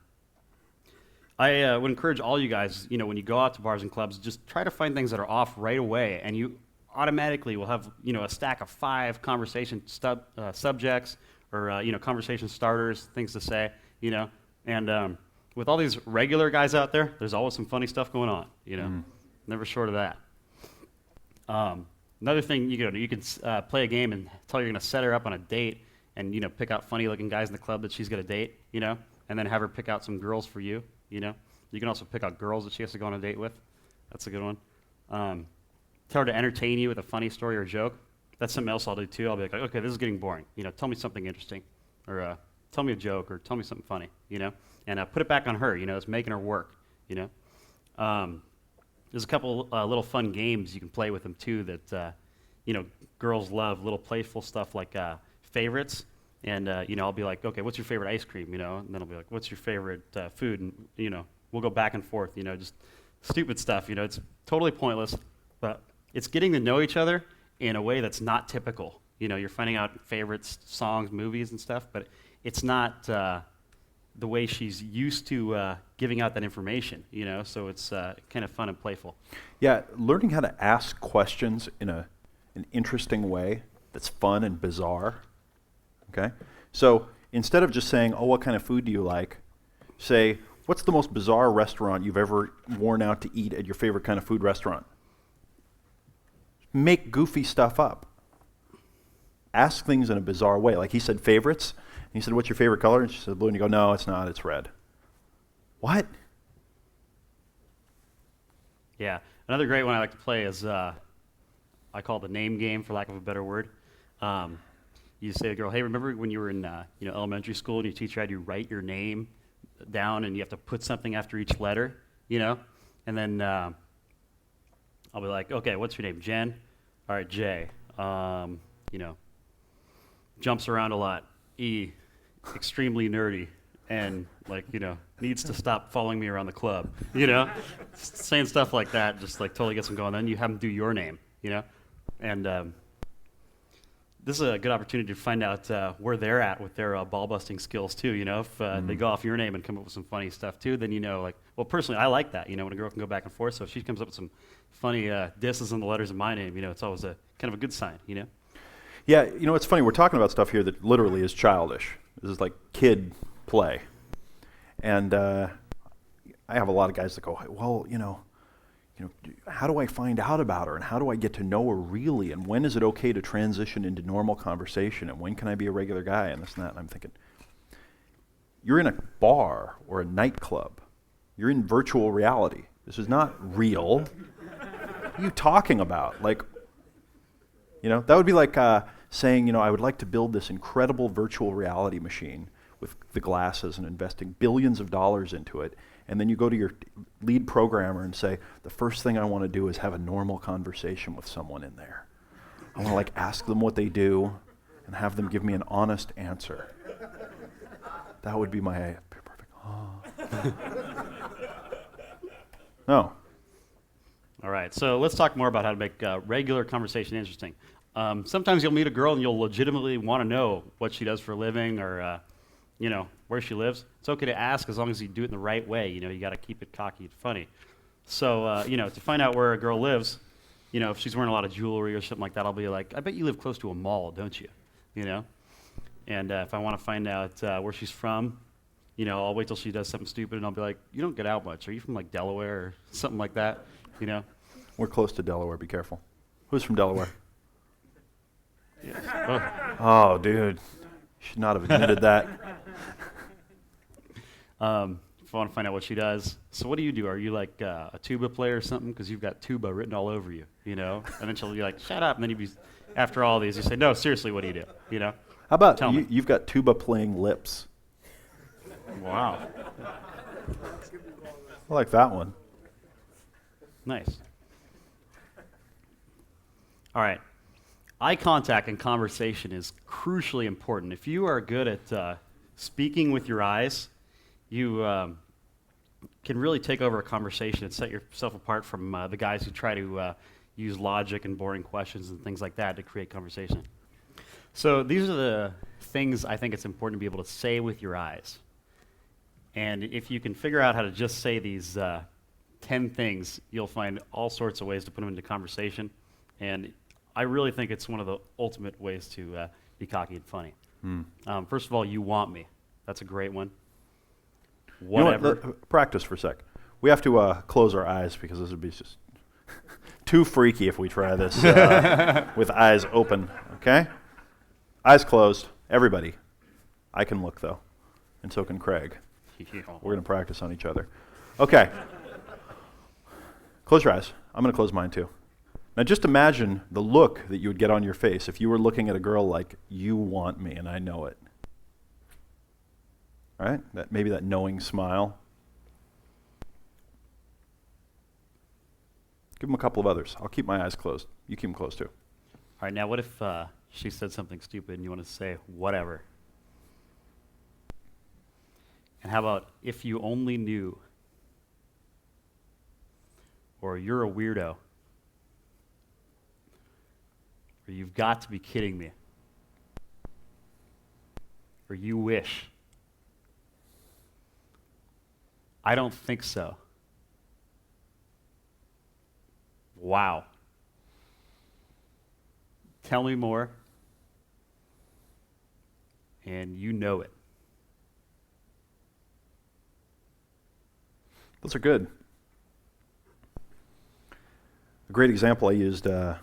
I would encourage all you guys, when you go out to bars and clubs, just try to find things that are off right away. And you automatically will have, a stack of 5 conversation subjects or, conversation starters, things to say, And with all these regular guys out there, there's always some funny stuff going on, Never short of that. Another thing, you can play a game and tell you're going to set her up on a date and, pick out funny-looking guys in the club that she's going to date, and then have her pick out some girls for you, You can also pick out girls that she has to go on a date with. That's a good one. Tell her to entertain you with a funny story or joke. That's something else I'll do, too. I'll be like, okay, this is getting boring. Tell me something interesting. Or tell me a joke or tell me something funny, And put it back on her, it's making her work, There's a couple little fun games you can play with them too that girls love. Little playful stuff like favorites, and I'll be like, okay, what's your favorite ice cream? And then I'll be like, what's your favorite food? And we'll go back and forth. Just stupid stuff. It's totally pointless, but it's getting to know each other in a way that's not typical. You're finding out favorites, songs, movies, and stuff, but it's not the way she's used to giving out that information, so it's kind of fun and playful. Yeah, learning how to ask questions in an interesting way that's fun and bizarre, okay? So instead of just saying, oh, what kind of food do you like, say, what's the most bizarre restaurant you've ever worn out to eat at your favorite kind of food restaurant? Make goofy stuff up. Ask things in a bizarre way. Like he said, favorites. He said, what's your favorite color? And she said, blue. And you go, no, it's not. It's red. What? Yeah. Another great one I like to play is I call it the name game, for lack of a better word. You say to a girl, hey, remember when you were in elementary school and your teacher had you write your name down and you have to put something after each letter, And then I'll be like, okay, what's your name? Jen? All right, J. Jumps around a lot. E. Extremely nerdy. And, needs to stop following me around the club, Saying stuff like that just, totally gets them going. Then you have them do your name, And this is a good opportunity to find out where they're at with their ball-busting skills, too, If they go off your name and come up with some funny stuff, too, then well, personally, I like that, when a girl can go back and forth. So if she comes up with some funny disses on the letters of my name, it's always a kind of a good sign, Yeah, it's funny. We're talking about stuff here that literally is childish. This is like kid play. And I have a lot of guys that go, well, how do I find out about her, and how do I get to know her really, and when is it okay to transition into normal conversation, and when can I be a regular guy, and this and that. And I'm thinking, you're in a bar or a nightclub. You're in virtual reality. This is not real. What are you talking about? That would be like saying, I would like to build this incredible virtual reality machine with the glasses and investing billions of dollars into it. And then you go to your lead programmer and say, the first thing I want to do is have a normal conversation with someone in there. I want to ask them what they do and have them give me an honest answer. That would be my perfect. Oh. No. All right, so let's talk more about how to make regular conversation interesting. Sometimes you'll meet a girl and you'll legitimately want to know what she does for a living or, where she lives. It's okay to ask as long as you do it in the right way. You got to keep it cocky and funny. So, to find out where a girl lives, if she's wearing a lot of jewelry or something like that, I'll be like, I bet you live close to a mall, don't you? And if I want to find out where she's from, I'll wait till she does something stupid and I'll be like, you don't get out much. Are you from Delaware or something like that? We're close to Delaware. Be careful. Who's from Delaware? Yeah. Oh, dude. Should not have admitted that. If I want to find out what she does. So what do you do? Are you a tuba player or something? Because you've got tuba written all over you, And then she'll be like, shut up. And then after all these, you say, no, seriously, what do you do? How about you've got tuba playing lips? Wow. I like that one. Nice. All right. Eye contact in conversation is crucially important. If you are good at speaking with your eyes, you can really take over a conversation and set yourself apart from the guys who try to use logic and boring questions and things like that to create conversation. So these are the things I think it's important to be able to say with your eyes. And if you can figure out how to just say these 10 things, you'll find all sorts of ways to put them into conversation. And I really think it's one of the ultimate ways to be cocky and funny. First of all, you want me. That's a great one. Whatever. Practice for a sec. We have to close our eyes because this would be just too freaky if we try this with eyes open. Okay? Eyes closed. Everybody. I can look, though. And so can Craig. We're going to practice on each other. Okay. Close your eyes. I'm going to close mine, too. Now just imagine the look that you would get on your face if you were looking at a girl like, you want me and I know it. All right? Maybe that knowing smile. Give them a couple of others. I'll keep my eyes closed. You keep them closed too. All right, now what if she said something stupid and you want to say whatever? And how about if you only knew? Or you're a weirdo? Or you've got to be kidding me? Or you wish? I don't think so. Wow. Tell me more. And you know it. Those are good. A great example I used, I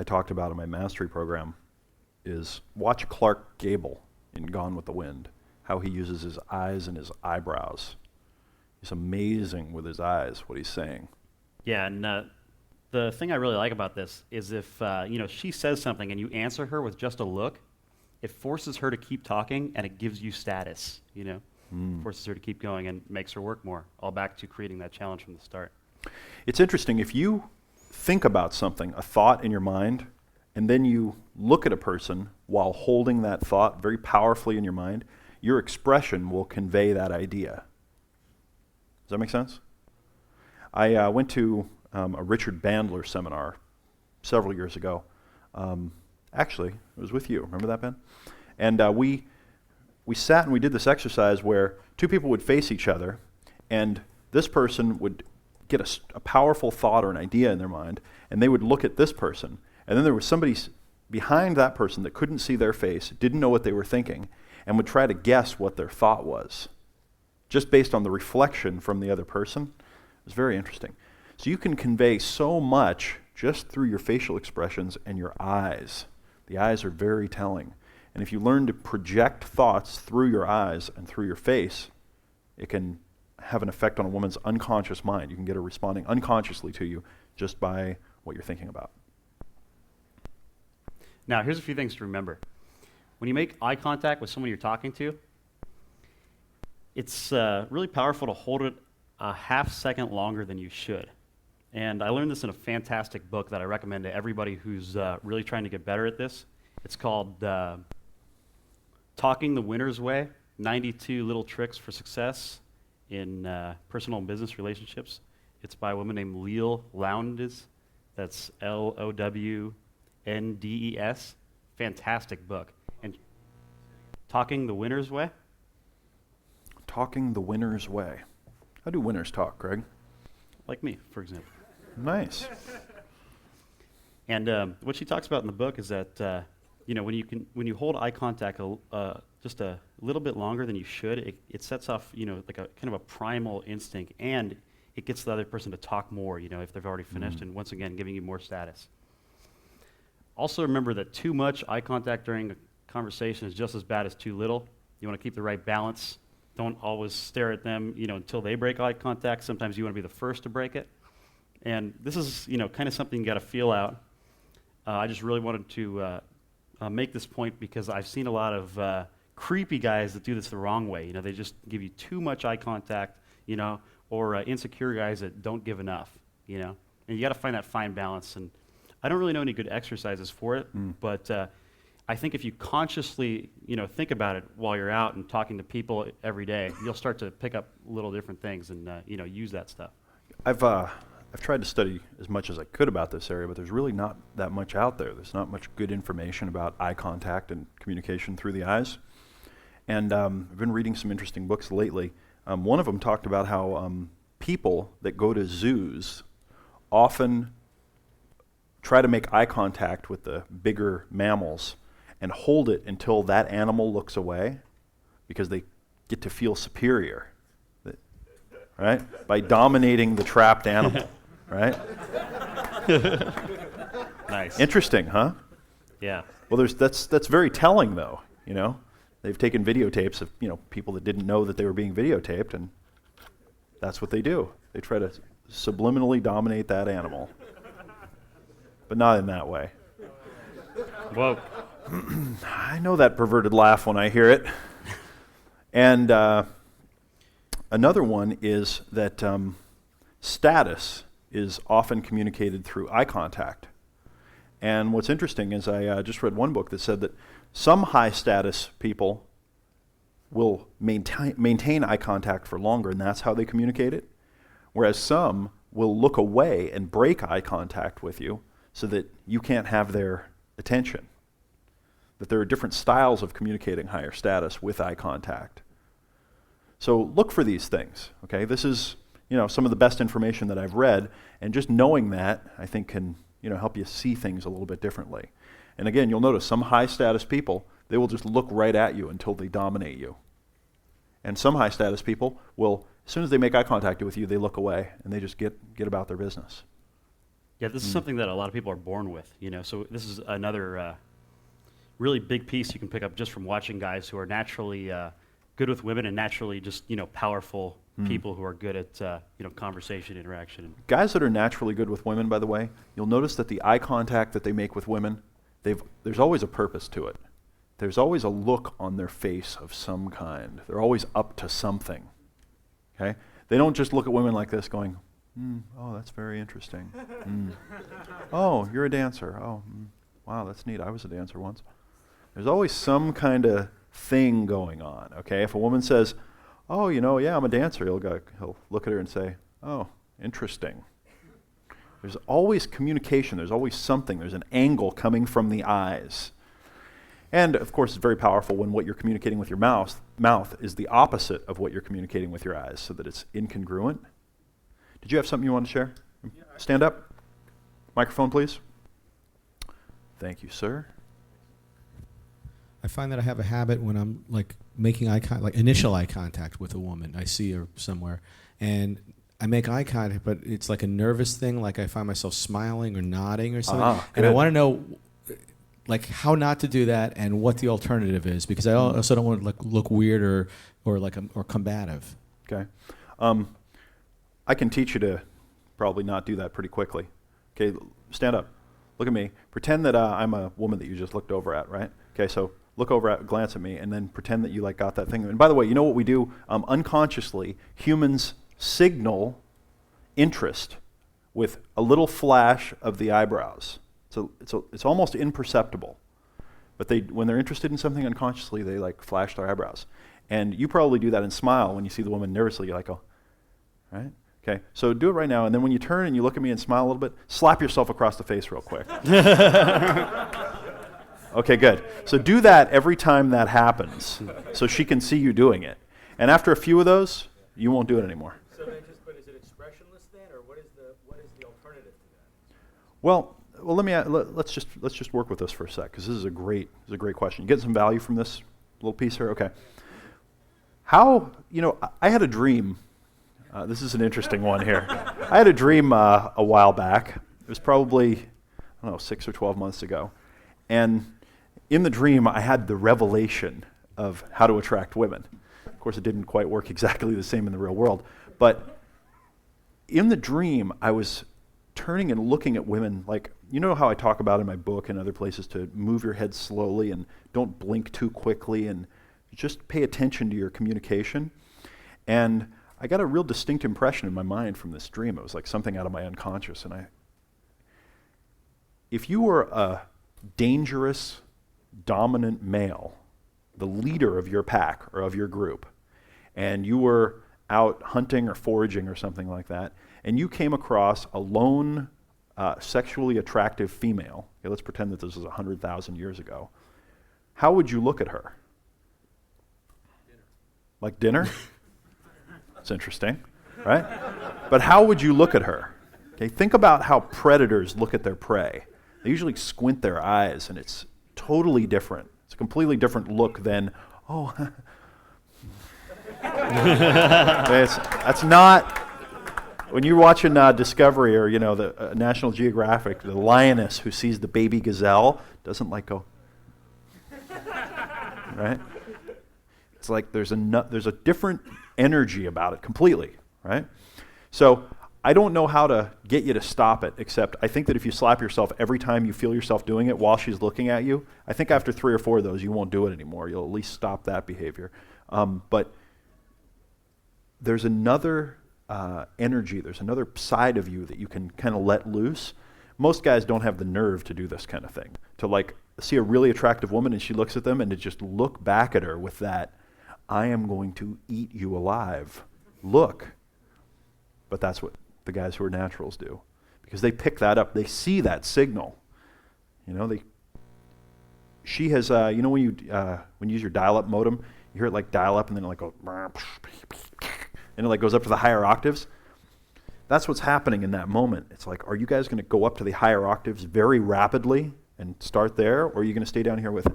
talked about in my mastery program, is watch Clark Gable in Gone with the Wind, how he uses his eyes and his eyebrows. He's amazing with his eyes, what he's saying. Yeah, and the thing I really like about this is if she says something and you answer her with just a look, it forces her to keep talking and it gives you status. Forces her to keep going and makes her work more. All back to creating that challenge from the start. It's interesting, if you think about something, a thought in your mind, and then you look at a person while holding that thought very powerfully in your mind, your expression will convey that idea. Does that make sense? I went to a Richard Bandler seminar several years ago. Actually, it was with you. Remember that, Ben? And we sat and we did this exercise where two people would face each other, and this person would get a powerful thought or an idea in their mind, and they would look at this person, and then there was somebody behind that person that couldn't see their face, didn't know what they were thinking, and would try to guess what their thought was, just based on the reflection from the other person. It was very interesting. So you can convey so much just through your facial expressions and your eyes. The eyes are very telling. And if you learn to project thoughts through your eyes and through your face, it can have an effect on a woman's unconscious mind. You can get her responding unconsciously to you just by what you're thinking about. Now, here's a few things to remember. When you make eye contact with someone you're talking to, it's really powerful to hold it a half second longer than you should. And I learned this in a fantastic book that I recommend to everybody who's really trying to get better at this. It's called Talking the Winner's Way, 92 Little Tricks for Success in Personal and Business Relationships. It's by a woman named Leal Lowndes. That's Lowndes. Fantastic book. And Talking the Winner's Way? Talking the winner's way. How do winners talk, Greg? Like me, for example. Nice. And what she talks about in the book is that when you hold eye contact just a little bit longer than you should, it sets off like a kind of a primal instinct, and it gets the other person to talk more. If they've already finished, and once again giving you more status. Also remember that too much eye contact during a conversation is just as bad as too little. You want to keep the right balance. Don't always stare at them until they break eye contact. Sometimes you want to be the first to break it. And this is kind of something you got to feel out. I just really wanted to make this point because I've seen a lot of creepy guys that do this the wrong way. They just give you too much eye contact, or insecure guys that don't give enough, And you got to find that fine balance. And I don't really know any good exercises for it, but I think if you consciously, think about it while you're out and talking to people every day, you'll start to pick up little different things and use that stuff. I've tried to study as much as I could about this area, but there's really not that much out there. There's not much good information about eye contact and communication through the eyes. And I've been reading some interesting books lately. One of them talked about how people that go to zoos often try to make eye contact with the bigger mammals and hold it until that animal looks away because they get to feel superior, right? By dominating the trapped animal, right? Nice. Interesting, huh? Yeah. Well, that's very telling, though. They've taken videotapes of people that didn't know that they were being videotaped, and that's what they do. They try to subliminally dominate that animal, but not in that way. Whoa. I know that perverted laugh when I hear it. And another one is that status is often communicated through eye contact. And what's interesting is I just read one book that said that some high status people will maintain eye contact for longer, and that's how they communicate it. Whereas some will look away and break eye contact with you so that you can't have their attention. That there are different styles of communicating higher status with eye contact. So look for these things, okay? This is, some of the best information that I've read, and just knowing that, I think, can, help you see things a little bit differently. And again, you'll notice some high status people, they will just look right at you until they dominate you. And some high status people will, as soon as they make eye contact with you, they look away and they just get about their business. Yeah, this is something that a lot of people are born with, So this is another really big piece you can pick up just from watching guys who are naturally good with women and naturally just, powerful people who are good at conversation, interaction. Guys that are naturally good with women, by the way, you'll notice that the eye contact that they make with women, there's always a purpose to it. There's always a look on their face of some kind. They're always up to something. Okay? They don't just look at women like this going, oh, that's very interesting. Oh, you're a dancer. Oh, wow, that's neat. I was a dancer once. There's always some kind of thing going on. Okay? If a woman says, oh, yeah, I'm a dancer, he'll look at her and say, oh, interesting. There's always communication. There's always something. There's an angle coming from the eyes. And, of course, it's very powerful when what you're communicating with your mouth is the opposite of what you're communicating with your eyes, so that it's incongruent. Did you have something you wanted to share? Yeah, stand up. Microphone, please. Thank you, sir. I find that I have a habit when I'm making initial eye contact with a woman. I see her somewhere, and I make eye contact, but it's like a nervous thing. Like I find myself smiling or nodding or something, and I want to know, how not to do that and what the alternative is, because I also don't want to look weird or combative. Okay, I can teach you to probably not do that pretty quickly. Okay, stand up. Look at me. Pretend that I'm a woman that you just looked over at, right? Okay, so look over at, glance at me, and then pretend that you got that thing. And by the way, you know what we do? Unconsciously, humans signal interest with a little flash of the eyebrows. So it's almost imperceptible. But when they're interested in something unconsciously, they flash their eyebrows. And you probably do that and smile when you see the woman nervously. You're like, oh, right? Okay, so do it right now, and then when you turn and you look at me and smile a little bit, slap yourself across the face real quick. Okay, good. So do that every time that happens, so she can see you doing it. And after a few of those, you won't do it anymore. So then is it expressionless then, or what is the alternative to that? Well, let's just work with this for a sec, because this is a great question. You get some value from this little piece here? Okay. I had a dream. This is an interesting one here. I had a dream a while back. It was probably, 6 or 12 months ago. And in the dream, I had the revelation of how to attract women. Of course, it didn't quite work exactly the same in the real world. But in the dream, I was turning and looking at women how I talk about in my book and other places, to move your head slowly and don't blink too quickly and just pay attention to your communication. And I got a real distinct impression in my mind from this dream. It was like something out of my unconscious. And if you were a dangerous, dominant male, the leader of your pack or of your group, and you were out hunting or foraging or something like that, and you came across a lone, sexually attractive female, okay, let's pretend that this is 100,000 years ago, how would you look at her? Dinner. Like dinner? It's interesting, right? But how would you look at her? Okay, think about how predators look at their prey. They usually squint their eyes, and it's totally different. It's a completely different look than, oh. That's not, when you're watching Discovery or, the National Geographic, the lioness who sees the baby gazelle doesn't go, right? It's like there's a different energy about it completely, right? So I don't know how to get you to stop it, except I think that if you slap yourself every time you feel yourself doing it while she's looking at you, I think after 3 or 4 of those, you won't do it anymore. You'll at least stop that behavior. But there's another energy, there's another side of you that you can kind of let loose. Most guys don't have the nerve to do this kind of thing, to see a really attractive woman and she looks at them and to just look back at her with that, I am going to eat you alive look. But that's what the guys who are naturals do, because they pick that up. They see that signal. She has, when you use your dial-up modem, you hear it dial up and then it goes, and it goes up to the higher octaves. That's what's happening in that moment. It's are you guys going to go up to the higher octaves very rapidly and start there, or are you going to stay down here with,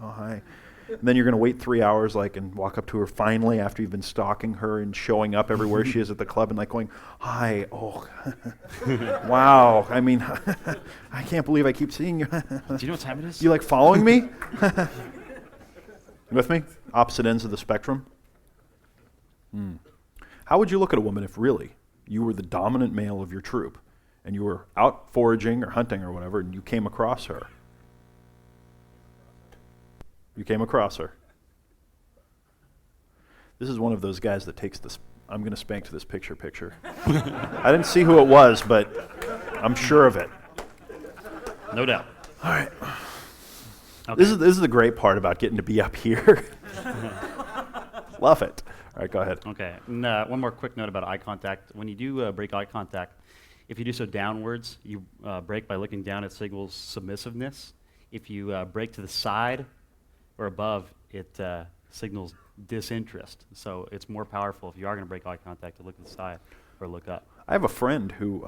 oh, hi. And then you're going to wait 3 hours and walk up to her finally after you've been stalking her and showing up everywhere she is at the club and going, hi, oh, wow. I mean, I can't believe I keep seeing you. Do you know what time it is? You following me? You with me? Opposite ends of the spectrum. How would you look at a woman if really you were the dominant male of your troop and you were out foraging or hunting or whatever and you came across her? You came across her. This is one of those guys that takes this, I'm going to spank to this picture. I didn't see who it was, but I'm sure of it. No doubt. All right. Okay. This is the great part about getting to be up here. Love it. All right, go ahead. Okay. And, one more quick note about eye contact. When you do break eye contact, if you do so downwards, you break by looking down, it signals submissiveness. If you break to the side or above, it signals disinterest. So it's more powerful if you are going to break eye contact to look to the side or look up. I have a friend who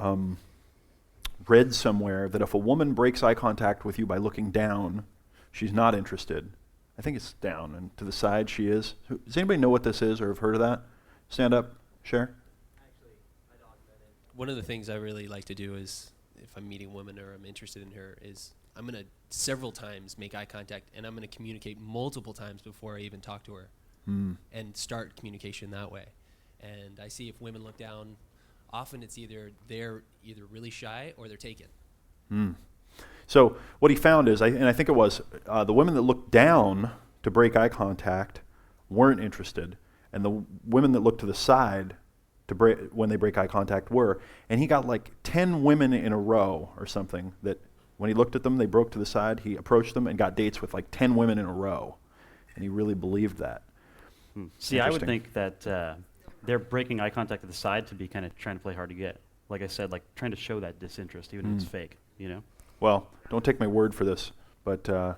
read somewhere that if a woman breaks eye contact with you by looking down, she's not interested. I think it's down, and to the side she is. Does anybody know what this is or have heard of that? Stand up, share. Actually, I documented. One of the things I really like to do is, if I'm meeting a woman or I'm interested in her, is I'm going to several times make eye contact, and I'm going to communicate multiple times before I even talk to her, and start communication that way. And I see if women look down, often it's they're either really shy or they're taken. So what he found is, and I think it was, the women that looked down to break eye contact weren't interested, and the women that looked to the side to when they break eye contact were. And he got like 10 women in a row or something that when he looked at them, they broke to the side. He approached them and got dates with like 10 women in a row, and he really believed that. See, I would think that they're breaking eye contact to the side to be kind of trying to play hard to get. Like I said, like trying to show that disinterest, even if it's fake, you know? Well, don't take my word for this, but go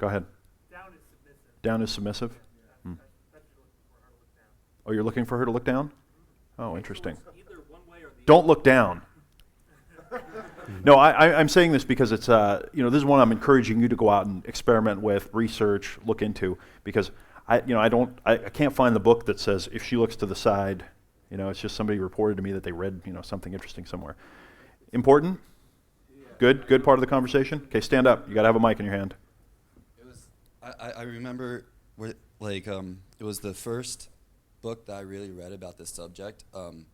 ahead. Down is submissive. Down is submissive? Yeah. That's you're looking for her to look down. Oh, you're looking for her to look down? Oh, interesting. Either one way or the Don't look down. No, I'm saying this because it's, this is one I'm encouraging you to go out and experiment with, research, look into, because I can't find the book that says if she looks to the side, it's just somebody reported to me that they read, something interesting somewhere. Important? Good part of the conversation? Okay, stand up. You got to have a mic in your hand. It was. I remember it was the first book that I really read about this subject, and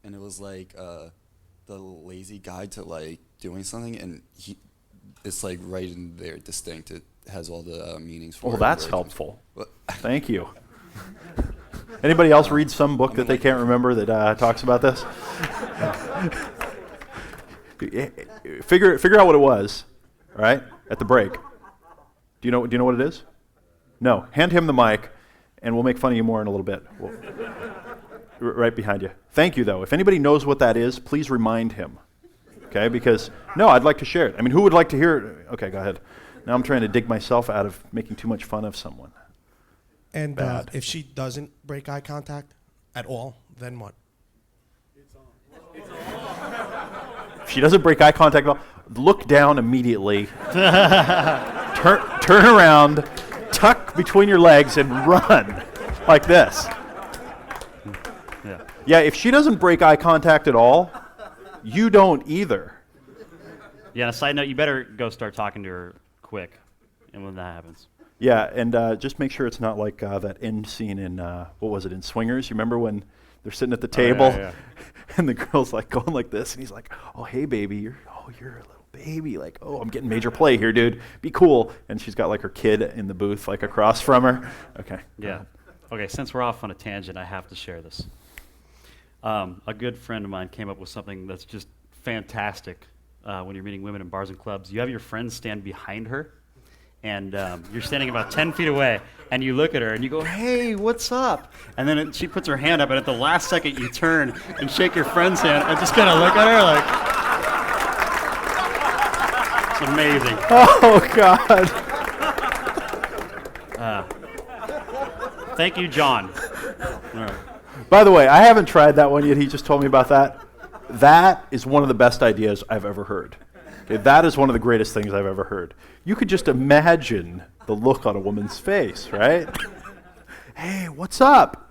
it was like the lazy guide to like doing something, and it's like right in there, distinct. It has all the meanings for it. Well, that's where it comes helpful. from. Thank you. Anybody else read some book that they can't remember that talks about this? Figure out what it was, all right? At the break. Do you know what it is? No. Hand him the mic, and we'll make fun of you more in a little bit. Right behind you. Thank you, though. If anybody knows what that is, please remind him. Okay? Because I'd like to share it. I mean, who would like to hear it? Okay, go ahead. Now I'm trying to dig myself out of making too much fun of someone. And Bad. if she doesn't break eye contact at all, then what? If she doesn't break eye contact at all, look down immediately. Turn around, tuck between your legs, and run like this. Yeah, if she doesn't break eye contact at all, you don't either. Yeah, on a side note, you better go start talking to her quick, and when that happens. Yeah, and just make sure it's not like that end scene in, in Swingers? You remember when they're sitting at the table, yeah. and the girl's like going like this, and he's like, oh, hey, baby, you're a little baby. Like, oh, I'm getting major play here, dude. Be cool. And she's got like her kid in the booth, like across from her. Okay. Yeah. Okay, since we're off on a tangent, I have to share this. A good friend of mine came up with something that's just fantastic when you're meeting women in bars and clubs. You have your friends stand behind her, and you're standing about 10 feet away, and you look at her, and you go, hey, what's up? And then she puts her hand up, and at the last second, you turn and shake your friend's hand, and just kind of look at her like, it's amazing. Oh, God. Thank you, John. All right. By the way, I haven't tried that one yet. He just told me about that. That is one of the best ideas I've ever heard. Okay, that is one of the greatest things I've ever heard. You could just imagine the look on a woman's face, right? Hey, what's up?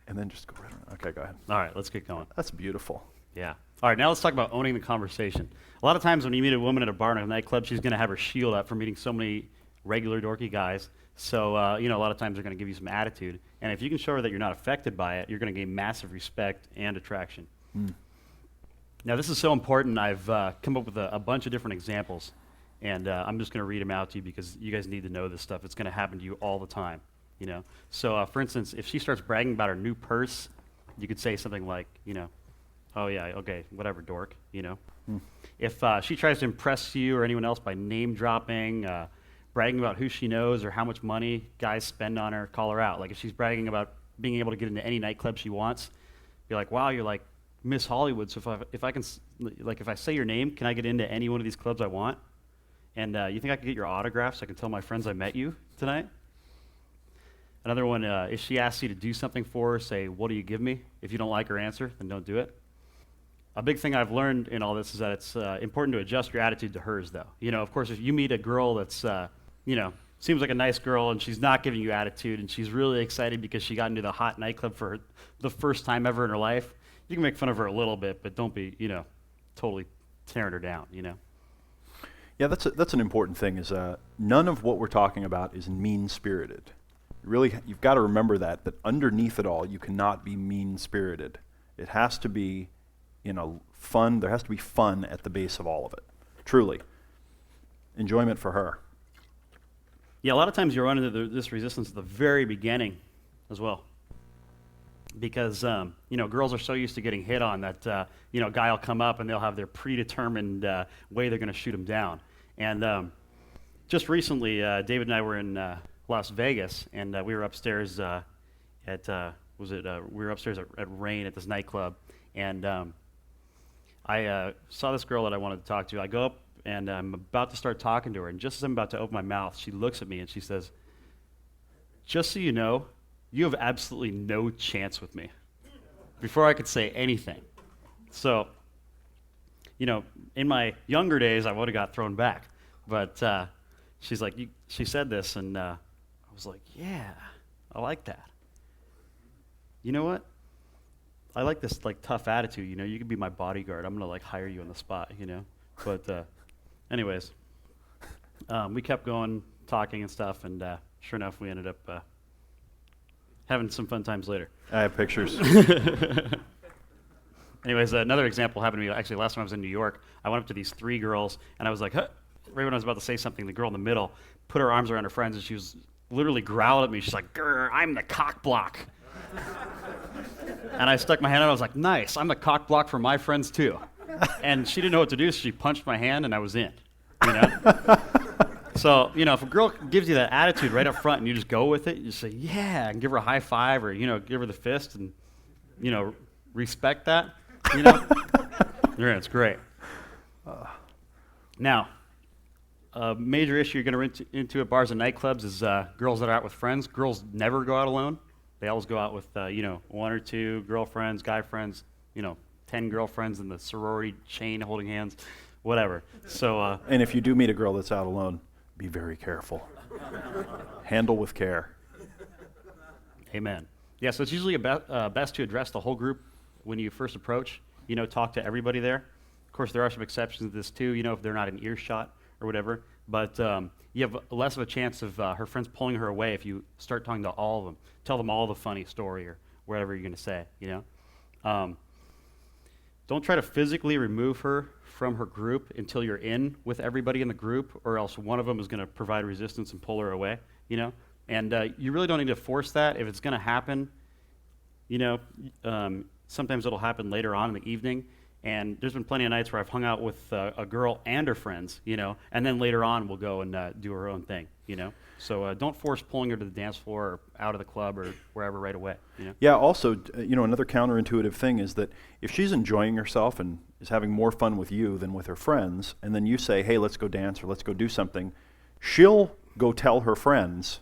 And then just go right around. Okay, go ahead. All right, let's get going. That's beautiful. Yeah. All right, now let's talk about owning the conversation. A lot of times when you meet a woman at a bar or a nightclub, she's going to have her shield up for meeting so many regular dorky guys. So, you know, a lot of times they're going to give you some attitude. And if you can show her that you're not affected by it, you're going to gain massive respect and attraction. Now, this is so important. I've come up with a bunch of different examples. And I'm just going to read them out to you because you guys need to know this stuff. It's going to happen to you all the time, you know. So, for instance, if she starts bragging about her new purse, you could say something like, you know, oh, yeah, okay, whatever, dork, you know. If she tries to impress you or anyone else by name dropping, bragging about who she knows or how much money guys spend on her, call her out. Like if she's bragging about being able to get into any nightclub she wants, be like, wow, you're like Miss Hollywood. So if I say your name, can I get into any one of these clubs I want? And you think I can get your autograph so I can tell my friends I met you tonight? Another one, if she asks you to do something for her, say, what do you give me? If you don't like her answer, then don't do it. A big thing I've learned in all this is that it's important to adjust your attitude to hers, though. You know, of course, if you meet a girl that's, you know, seems like a nice girl and she's not giving you attitude and she's really excited because she got into the hot nightclub for the first time ever in her life, you can make fun of her a little bit, but don't be, you know, totally tearing her down, you know. Yeah, that's an important thing. Is none of what we're talking about is mean-spirited. Really, you've got to remember that underneath it all, you cannot be mean-spirited. It has to be, you know, fun. There has to be fun at the base of all of it. Truly, enjoyment for her. Yeah, a lot of times you run into this resistance at the very beginning as well. Because, you know, girls are so used to getting hit on that, you know, a guy will come up and they'll have their predetermined way they're going to shoot him down. And just recently, David and I were in Las Vegas, and we were upstairs at Rain at this nightclub. And I saw this girl that I wanted to talk to. I go up, and I'm about to start talking to her, and just as I'm about to open my mouth, she looks at me and she says, just so you know, you have absolutely no chance with me. Before I could say anything. So, you know, in my younger days, I would have got thrown back. But she's like, she said this, and I was like, yeah, I like that. You know what? I like this like tough attitude, you know, you could be my bodyguard. I'm going to like hire you on the spot, you know. But anyways, we kept going, talking and stuff, and sure enough, we ended up having some fun times later. I have pictures. Anyways, another example happened to me. Actually, last time I was in New York, I went up to these three girls, and I was like, huh. Right when I was about to say something, the girl in the middle put her arms around her friends, and she was literally growled at me. She's like, grr, I'm the cock block. And I stuck my hand out. I was like, nice, I'm the cock block for my friends too. And she didn't know what to do, so she punched my hand, and I was in, you know? So, you know, if a girl gives you that attitude right up front and you just go with it, you just say, yeah, and give her a high five or, you know, give her the fist and, you know, respect that, you know? Yeah, it's great. Now, a major issue you're going to run into at bars and nightclubs is girls that are out with friends. Girls never go out alone. They always go out with, you know, 1 or 2 girlfriends, guy friends, you know, 10 girlfriends in the sorority chain holding hands, whatever. So, and if you do meet a girl that's out alone, be very careful. Handle with care. Amen. Yeah, so it's usually best to address the whole group when you first approach. You know, talk to everybody there. Of course, there are some exceptions to this too, you know, if they're not in earshot or whatever. But you have less of a chance of her friends pulling her away if you start talking to all of them. Tell them all the funny story or whatever you're going to say, you know. Don't try to physically remove her from her group until you're in with everybody in the group, or else one of them is going to provide resistance and pull her away, you know. And you really don't need to force that. If it's going to happen, you know, sometimes it'll happen later on in the evening. And there's been plenty of nights where I've hung out with a girl and her friends, you know, and then later on we'll go and do her own thing, you know. So don't force pulling her to the dance floor or out of the club or wherever right away, you know. Yeah, also, you know, another counterintuitive thing is that if she's enjoying herself and is having more fun with you than with her friends, and then you say, hey, let's go dance or let's go do something, she'll go tell her friends,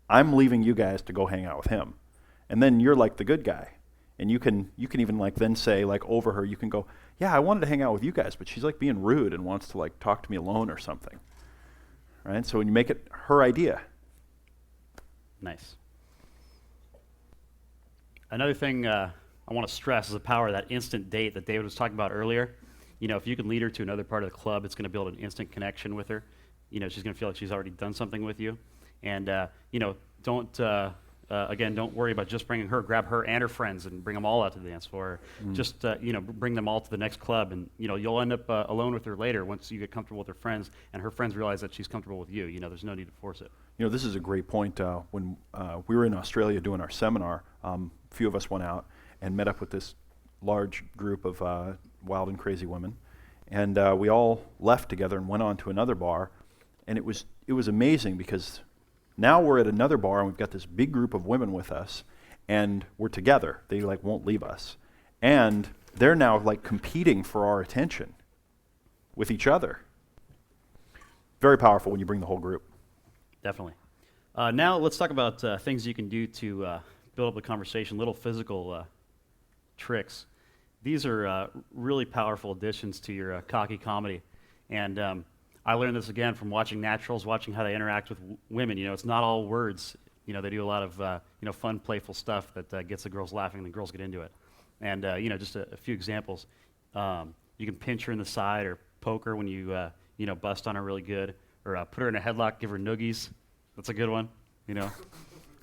I'm leaving you guys to go hang out with him. And then you're like the good guy. And you can even like then say like over her, you can go, yeah, I wanted to hang out with you guys, but she's like being rude and wants to like talk to me alone or something. Right? So when you make it her idea. Nice. Another thing I want to stress is the power of that instant date that David was talking about earlier. You know, if you can lead her to another part of the club, it's going to build an instant connection with her. she's going to feel like she's already done something with you. And, don't, again, don't worry about just bringing her. Grab her and her friends and bring them all out to the dance floor. Just, bring them all to the next club. And, you'll end up alone with her later once you get comfortable with her friends and her friends realize that she's comfortable with you. There's no need to force it. This is a great point. When we were in Australia doing our seminar, a few of us went out and met up with this large group of wild and crazy women. And we all left together and went on to another bar. And it was amazing because now we're at another bar and we've got this big group of women with us, and we're together. They won't leave us. And they're now competing for our attention with each other. Very powerful when you bring the whole group. Definitely. Now let's talk about things you can do to build up the conversation, little physical tricks. These are really powerful additions to your cocky comedy. And I learned this again from watching naturals, watching how they interact with women. It's not all words. They do a lot of fun, playful stuff that gets the girls laughing, and the girls get into it. And just a few examples. You can pinch her in the side or poke her when you bust on her really good, or put her in a headlock, give her noogies. That's a good one.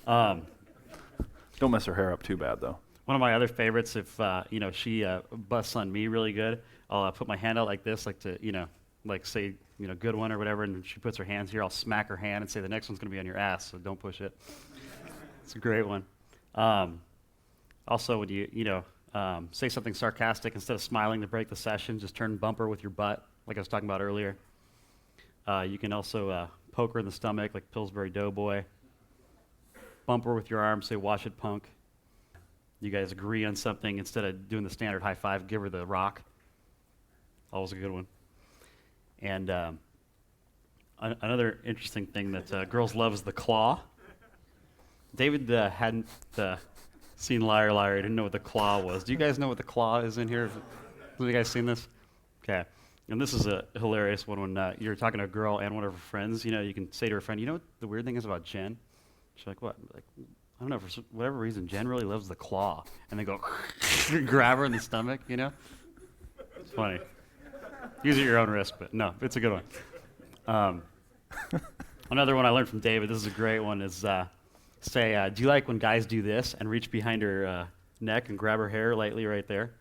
Don't mess her hair up too bad though. One of my other favorites, if she busts on me really good, I'll put my hand out like this, say good one or whatever, and she puts her hands here. I'll smack her hand and say the next one's going to be on your ass, so don't push it. It's a great one. Also, when you say something sarcastic, instead of smiling to break the session, just turn bumper with your butt, like I was talking about earlier. You can also poke her in the stomach, like Pillsbury Doughboy. Bumper with your arm, say watch it, punk. You guys agree on something, instead of doing the standard high five, give her the rock. Always a good one. And another interesting thing that girls love is the claw. David hadn't seen Liar Liar. He didn't know what the claw was. Do you guys know what the claw is in here? Have you guys seen this? Okay. And this is a hilarious one when you're talking to a girl and one of her friends. You can say to her friend, what the weird thing is about Jen? She's like, what? I don't know, for whatever reason, Jen really loves the claw. And they go, grab her in the stomach, It's funny. Use it at your own risk, but no, it's a good one. Another one I learned from David, this is a great one, is say, do you like when guys do this, and reach behind her neck and grab her hair lightly right there,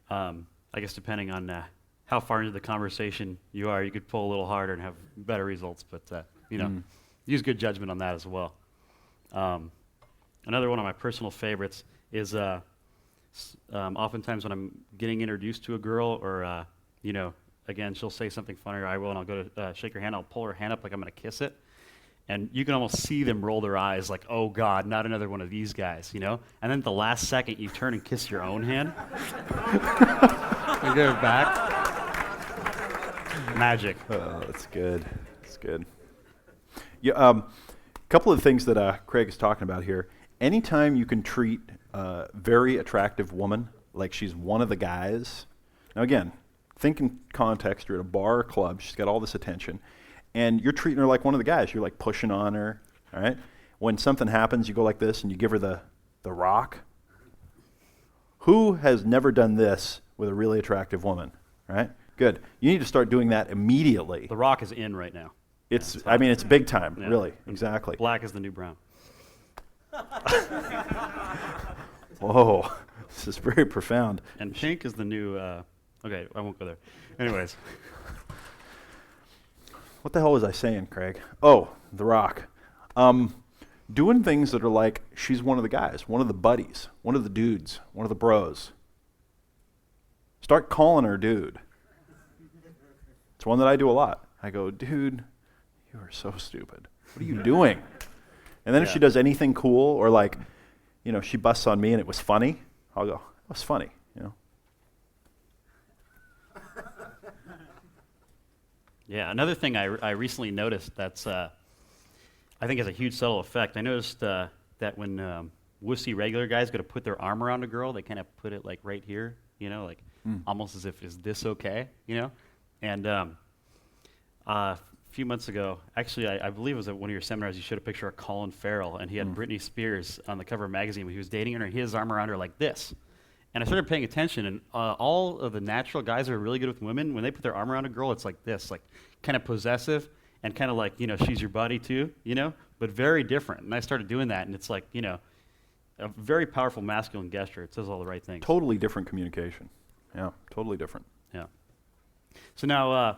I guess depending on how far into the conversation you are, you could pull a little harder and have better results, but, use good judgment on that as well. Another one of my personal favorites is oftentimes when I'm getting introduced to a girl, or again, she'll say something funny, or I will, and I'll go to shake her hand. I'll pull her hand up like I'm going to kiss it, and you can almost see them roll their eyes, like, "Oh God, not another one of these guys," And then at the last second, you turn and kiss your own hand. You give it back. Magic. Oh, that's good. That's good. Yeah. Couple of things that Craig is talking about here. Anytime you can treat a very attractive woman like she's one of the guys. Now again, think in context. You're at a bar or club. She's got all this attention, and you're treating her like one of the guys. You're pushing on her. All right. When something happens, you go like this and you give her the rock. Who has never done this with a really attractive woman? Right. Good. You need to start doing that immediately. The rock is in right now. It's big time, yeah. Really, exactly. Black is the new brown. Whoa, this is very profound. And pink is the new, okay, I won't go there. Anyways. What the hell was I saying, Craig? Oh, The Rock. Doing things that are like, she's one of the guys, one of the buddies, one of the dudes, one of the bros. Start calling her dude. It's one that I do a lot. I go, dude, you are so stupid. What are you doing? And then if she does anything cool, or she busts on me and it was funny, I'll go, it was funny, Yeah, another thing I recently noticed that's, I think has a huge subtle effect. I noticed that when wussy regular guys go to put their arm around a girl, they kind of put it right here, almost as if, is this okay, And a few months ago, actually, I believe it was at one of your seminars, you showed a picture of Colin Farrell, and he had Britney Spears on the cover of a magazine when he was dating her, and he had his arm around her like this. And I started paying attention, and all of the natural guys that are really good with women, when they put their arm around a girl, it's like this, like kind of possessive and kind of like, she's your buddy too, but very different. And I started doing that, and it's like, a very powerful masculine gesture. It says all the right things. Totally different communication. Yeah, totally different. Yeah. So now I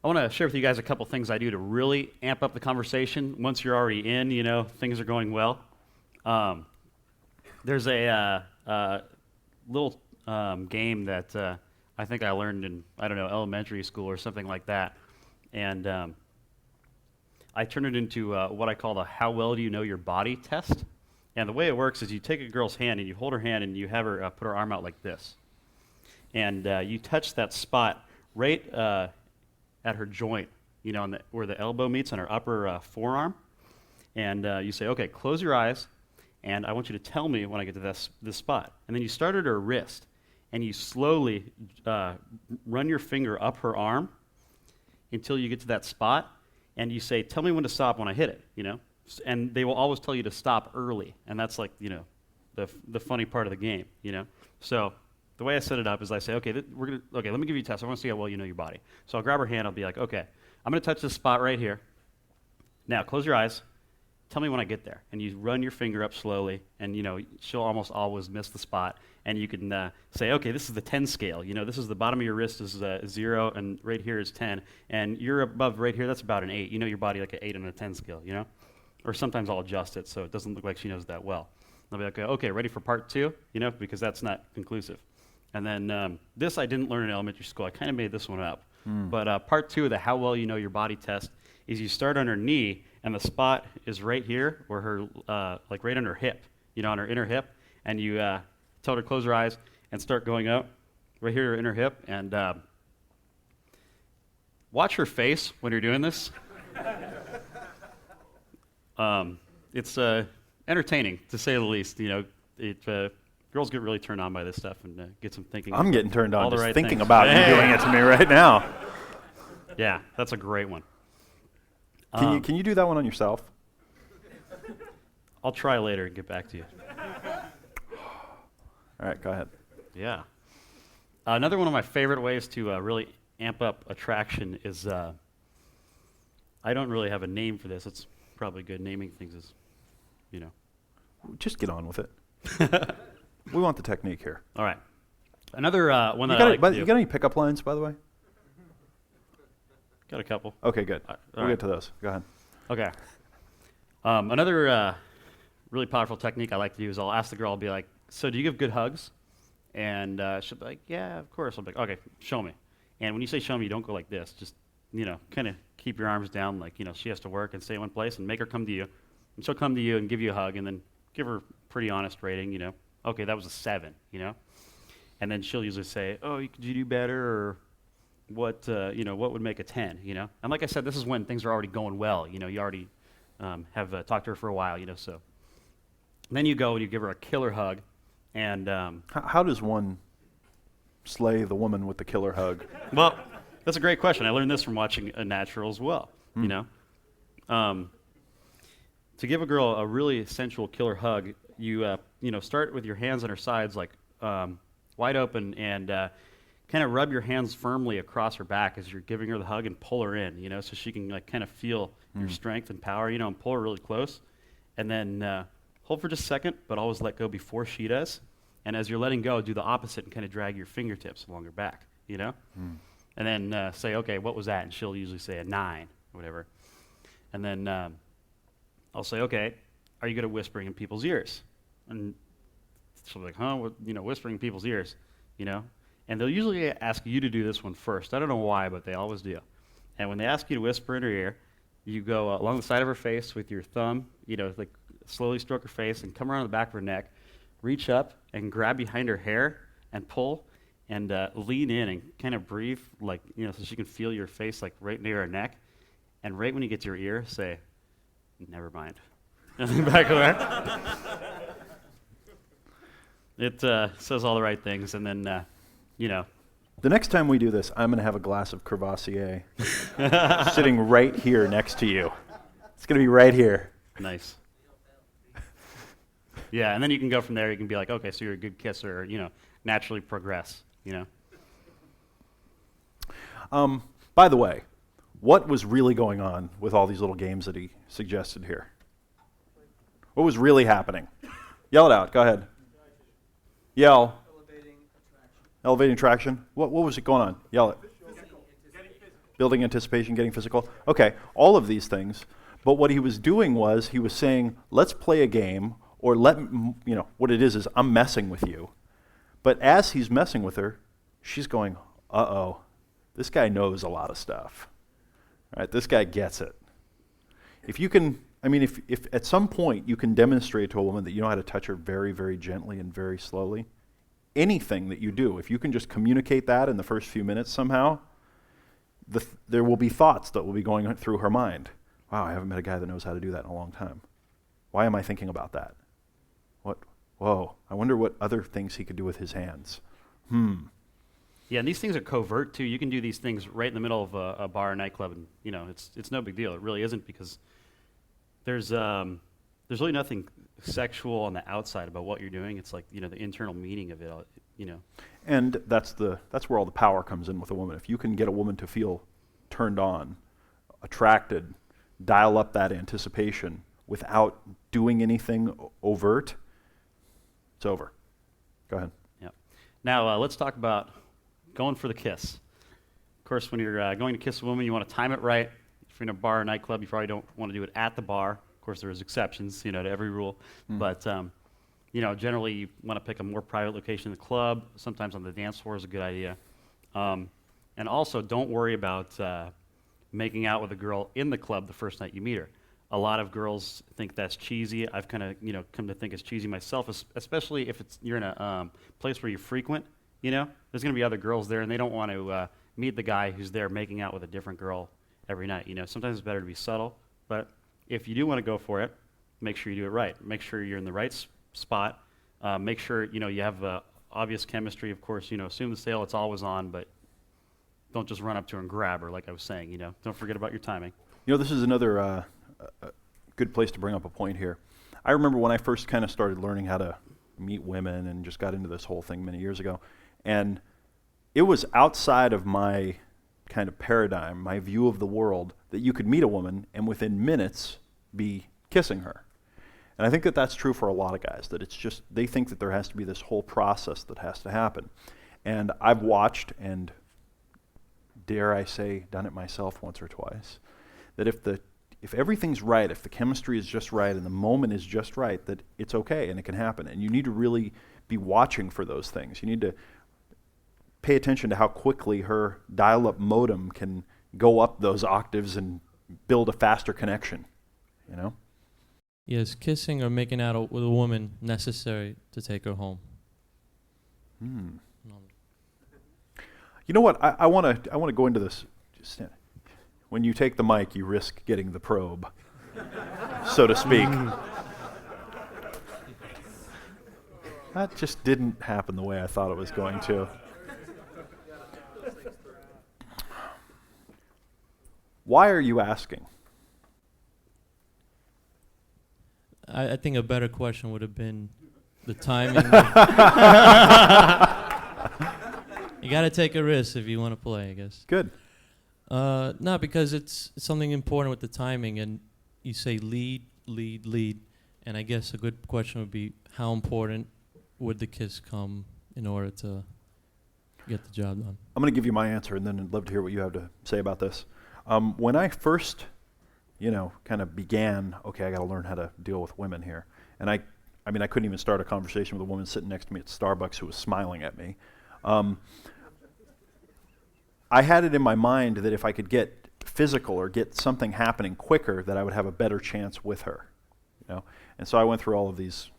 want to share with you guys a couple things I do to really amp up the conversation. Once you're already in, things are going well. There's a little game that I think I learned in, elementary school or something like that. And I turned it into what I call the how well do you know your body test. And the way it works is you take a girl's hand and you hold her hand and you have her put her arm out like this. And you touch that spot right at her joint, where the elbow meets on her upper forearm. And you say, okay, close your eyes, and I want you to tell me when I get to this spot. And then you start at her wrist, and you slowly run your finger up her arm until you get to that spot, and you say, tell me when to stop when I hit it, And they will always tell you to stop early, and that's like, the funny part of the game, So the way I set it up is I say, okay, let me give you a test. I want to see how well you know your body. So I'll grab her hand. I'll be like, okay, I'm going to touch this spot right here. Now, close your eyes. Tell me when I get there. And you run your finger up slowly, and, she'll almost always miss the spot. And you can say, okay, this is the 10 scale. This is the bottom of your wrist is 0, and right here is 10. And you're above right here, that's about an 8. You know your body like an 8 on a 10 scale, Or sometimes I'll adjust it so it doesn't look like she knows that well. I'll be like, okay, ready for part 2? Because that's not conclusive. And then this I didn't learn in elementary school. I kind of made this one up. But part 2 of the how well you know your body test is you start on her knee, and the spot is right here, where her, like right on her hip, on her inner hip. And you tell her to close her eyes and start going up, right here, her inner hip. And watch her face when you're doing this. It's entertaining, to say the least. Girls get really turned on by this stuff and get some thinking. I'm getting turned on all the just right thinking things. about you doing it to me right now. Yeah, that's a great one. Can you do that one on yourself? I'll try later and get back to you. All right, go ahead. Yeah. Another one of my favorite ways to really amp up attraction is, I don't really have a name for this. It's probably good. Naming things is, Just get on with it. We want the technique here. All right. Another one that I like to do. You got any pickup lines, by the way? Got a couple. Okay, good. We'll right. get to those. Go ahead. Okay. Another really powerful technique I like to do is I'll ask the girl, I'll be like, so do you give good hugs? And she'll be like, yeah, of course. I'll be like, okay, show me. And when you say show me, you don't go like this. Just, kind of keep your arms down like, she has to work and stay in one place, and make her come to you. And she'll come to you and give you a hug, and then give her a pretty honest rating, Okay, that was a 7, And then she'll usually say, oh, could you do better, or what would make a 10, And like I said, this is when things are already going well, you already have talked to her for a while, so. And then you go and you give her a killer hug, and How does one slay the woman with the killer hug? well, that's a great question. I learned this from watching A Natural as well, To give a girl a really sensual killer hug, you start with your hands on her sides, like wide open, and kind of rub your hands firmly across her back as you're giving her the hug, and pull her in, so she can like kind of feel your strength and power, and pull her really close, and then hold for just a second, but always let go before she does. And as you're letting go, do the opposite and kind of drag your fingertips along her back, and then say, okay, what was that? And she'll usually say a 9 or whatever, and then I'll say, okay, are you good at whispering in people's ears? And she'll be like, huh, whispering in people's ears, And they'll usually ask you to do this one first. I don't know why, but they always do. And when they ask you to whisper in her ear, you go along the side of her face with your thumb, like slowly stroke her face and come around the back of her neck, reach up and grab behind her hair and pull, and lean in and kind of breathe, like, so she can feel your face like right near her neck. And right when you get to your ear, say, never mind. And back away. It says all the right things, and then, The next time we do this, I'm going to have a glass of Crevassier sitting right here next to you. It's going to be right here. Nice. Yeah, and then you can go from there. You can be like, okay, so you're a good kisser, or, naturally progress, By the way, what was really going on with all these little games that he suggested here? What was really happening? Yell it out. Go ahead. Yell. Elevating attraction. What was it going on? Yell it. Building anticipation, getting physical. Okay, all of these things. But what he was doing was he was saying, let's play a game, or what it is I'm messing with you. But as he's messing with her, she's going, uh-oh, this guy knows a lot of stuff. Right? This guy gets it. If you can, if at some point you can demonstrate to a woman that you know how to touch her very, very gently and very slowly, anything that you do, if you can just communicate that in the first few minutes somehow, there will be thoughts that will be going through her mind. Wow, I haven't met a guy that knows how to do that in a long time. Why am I thinking about that? Whoa, I wonder what other things he could do with his hands. Yeah, and these things are covert too. You can do these things right in the middle of a bar or nightclub, and it's no big deal. It really isn't, because there's really nothing sexual on the outside about what you're doing. It's like the internal meaning of it. And that's where all the power comes in with a woman. If you can get a woman to feel turned on, attracted, dial up that anticipation without doing anything overt, it's over. Go ahead. Yeah. Now let's talk about going for the kiss. Of course, when you're going to kiss a woman, you want to time it right. If you're in a bar or nightclub, you probably don't want to do it at the bar. Of course, there's exceptions, to every rule. But generally you want to pick a more private location in the club. Sometimes on the dance floor is a good idea. And also, don't worry about making out with a girl in the club the first night you meet her. A lot of girls think that's cheesy. I've kind of come to think it's cheesy myself, especially if you're in a place where you frequent. There's going to be other girls there, and they don't want to meet the guy who's there making out with a different girl every night. Sometimes it's better to be subtle, but if you do want to go for it, make sure you do it right. Make sure you're in the right spot. Make sure you have obvious chemistry. Of course, assume the sale, it's always on, but don't just run up to her and grab her, like I was saying. Don't forget about your timing. This is another good place to bring up a point here. I remember when I first kind of started learning how to meet women and just got into this whole thing many years ago, and it was outside of my kind of paradigm, my view of the world, that you could meet a woman and within minutes be kissing her. And I think that that's true for a lot of guys, that it's just, they think that there has to be this whole process that has to happen. And I've watched, and dare I say, done it myself once or twice, that if everything's right, if the chemistry is just right and the moment is just right, that it's okay and it can happen. And you need to really be watching for those things. You need to pay attention to how quickly her dial-up modem can go up those octaves and build a faster connection, Yes, kissing or making out with a woman necessary to take her home. No. You know what? I want to go into this. When you take the mic, you risk getting the probe, so to speak. That just didn't happen the way I thought it was going to. Why are you asking? I think a better question would have been the timing. You got to take a risk if you want to play, I guess. Good. No, because it's something important with the timing, and you say lead, lead, lead, and I guess a good question would be how important would the kiss come in order to get the job done? I'm going to give you my answer, and then I'd love to hear what you have to say about this. When I first, kind of began, okay, I got to learn how to deal with women here, and I couldn't even start a conversation with a woman sitting next to me at Starbucks who was smiling at me. I had it in my mind that if I could get physical or get something happening quicker, that I would have a better chance with her, And so I went through all of these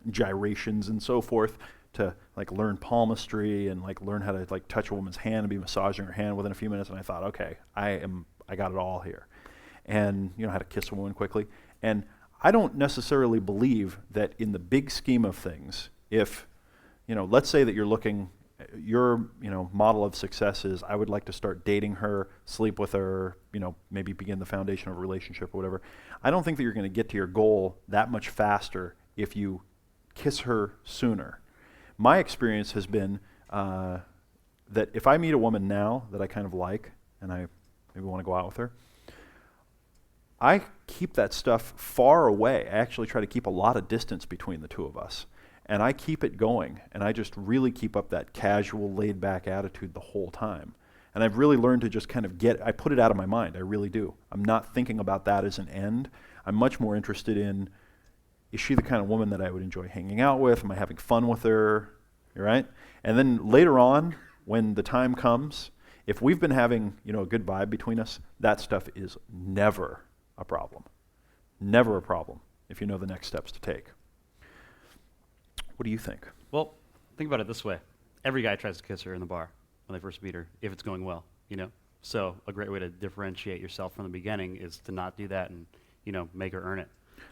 gyrations and so forth to learn palmistry and learn how to touch a woman's hand and be massaging her hand within a few minutes. And I thought, okay, I got it all here, and how to kiss a woman quickly. And I don't necessarily believe that in the big scheme of things, if let's say that you're looking. Your model of success is I would like to start dating her, sleep with her, maybe begin the foundation of a relationship or whatever. I don't think that you're going to get to your goal that much faster if you kiss her sooner. My experience has been that if I meet a woman now that I kind of like, and I maybe want to go out with her, I keep that stuff far away. I actually try to keep a lot of distance between the two of us. And I keep it going, and I just really keep up that casual, laid-back attitude the whole time. And I've really learned to just kind of I put it out of my mind, I really do. I'm not thinking about that as an end. I'm much more interested in, is she the kind of woman that I would enjoy hanging out with? Am I having fun with her? Right? And then later on, when the time comes, if we've been having, a good vibe between us, that stuff is never a problem. Never a problem if you know the next steps to take. What do you think? Well, think about it this way. Every guy tries to kiss her in the bar when they first meet her, if it's going well, So a great way to differentiate yourself from the beginning is to not do that and, make her earn it.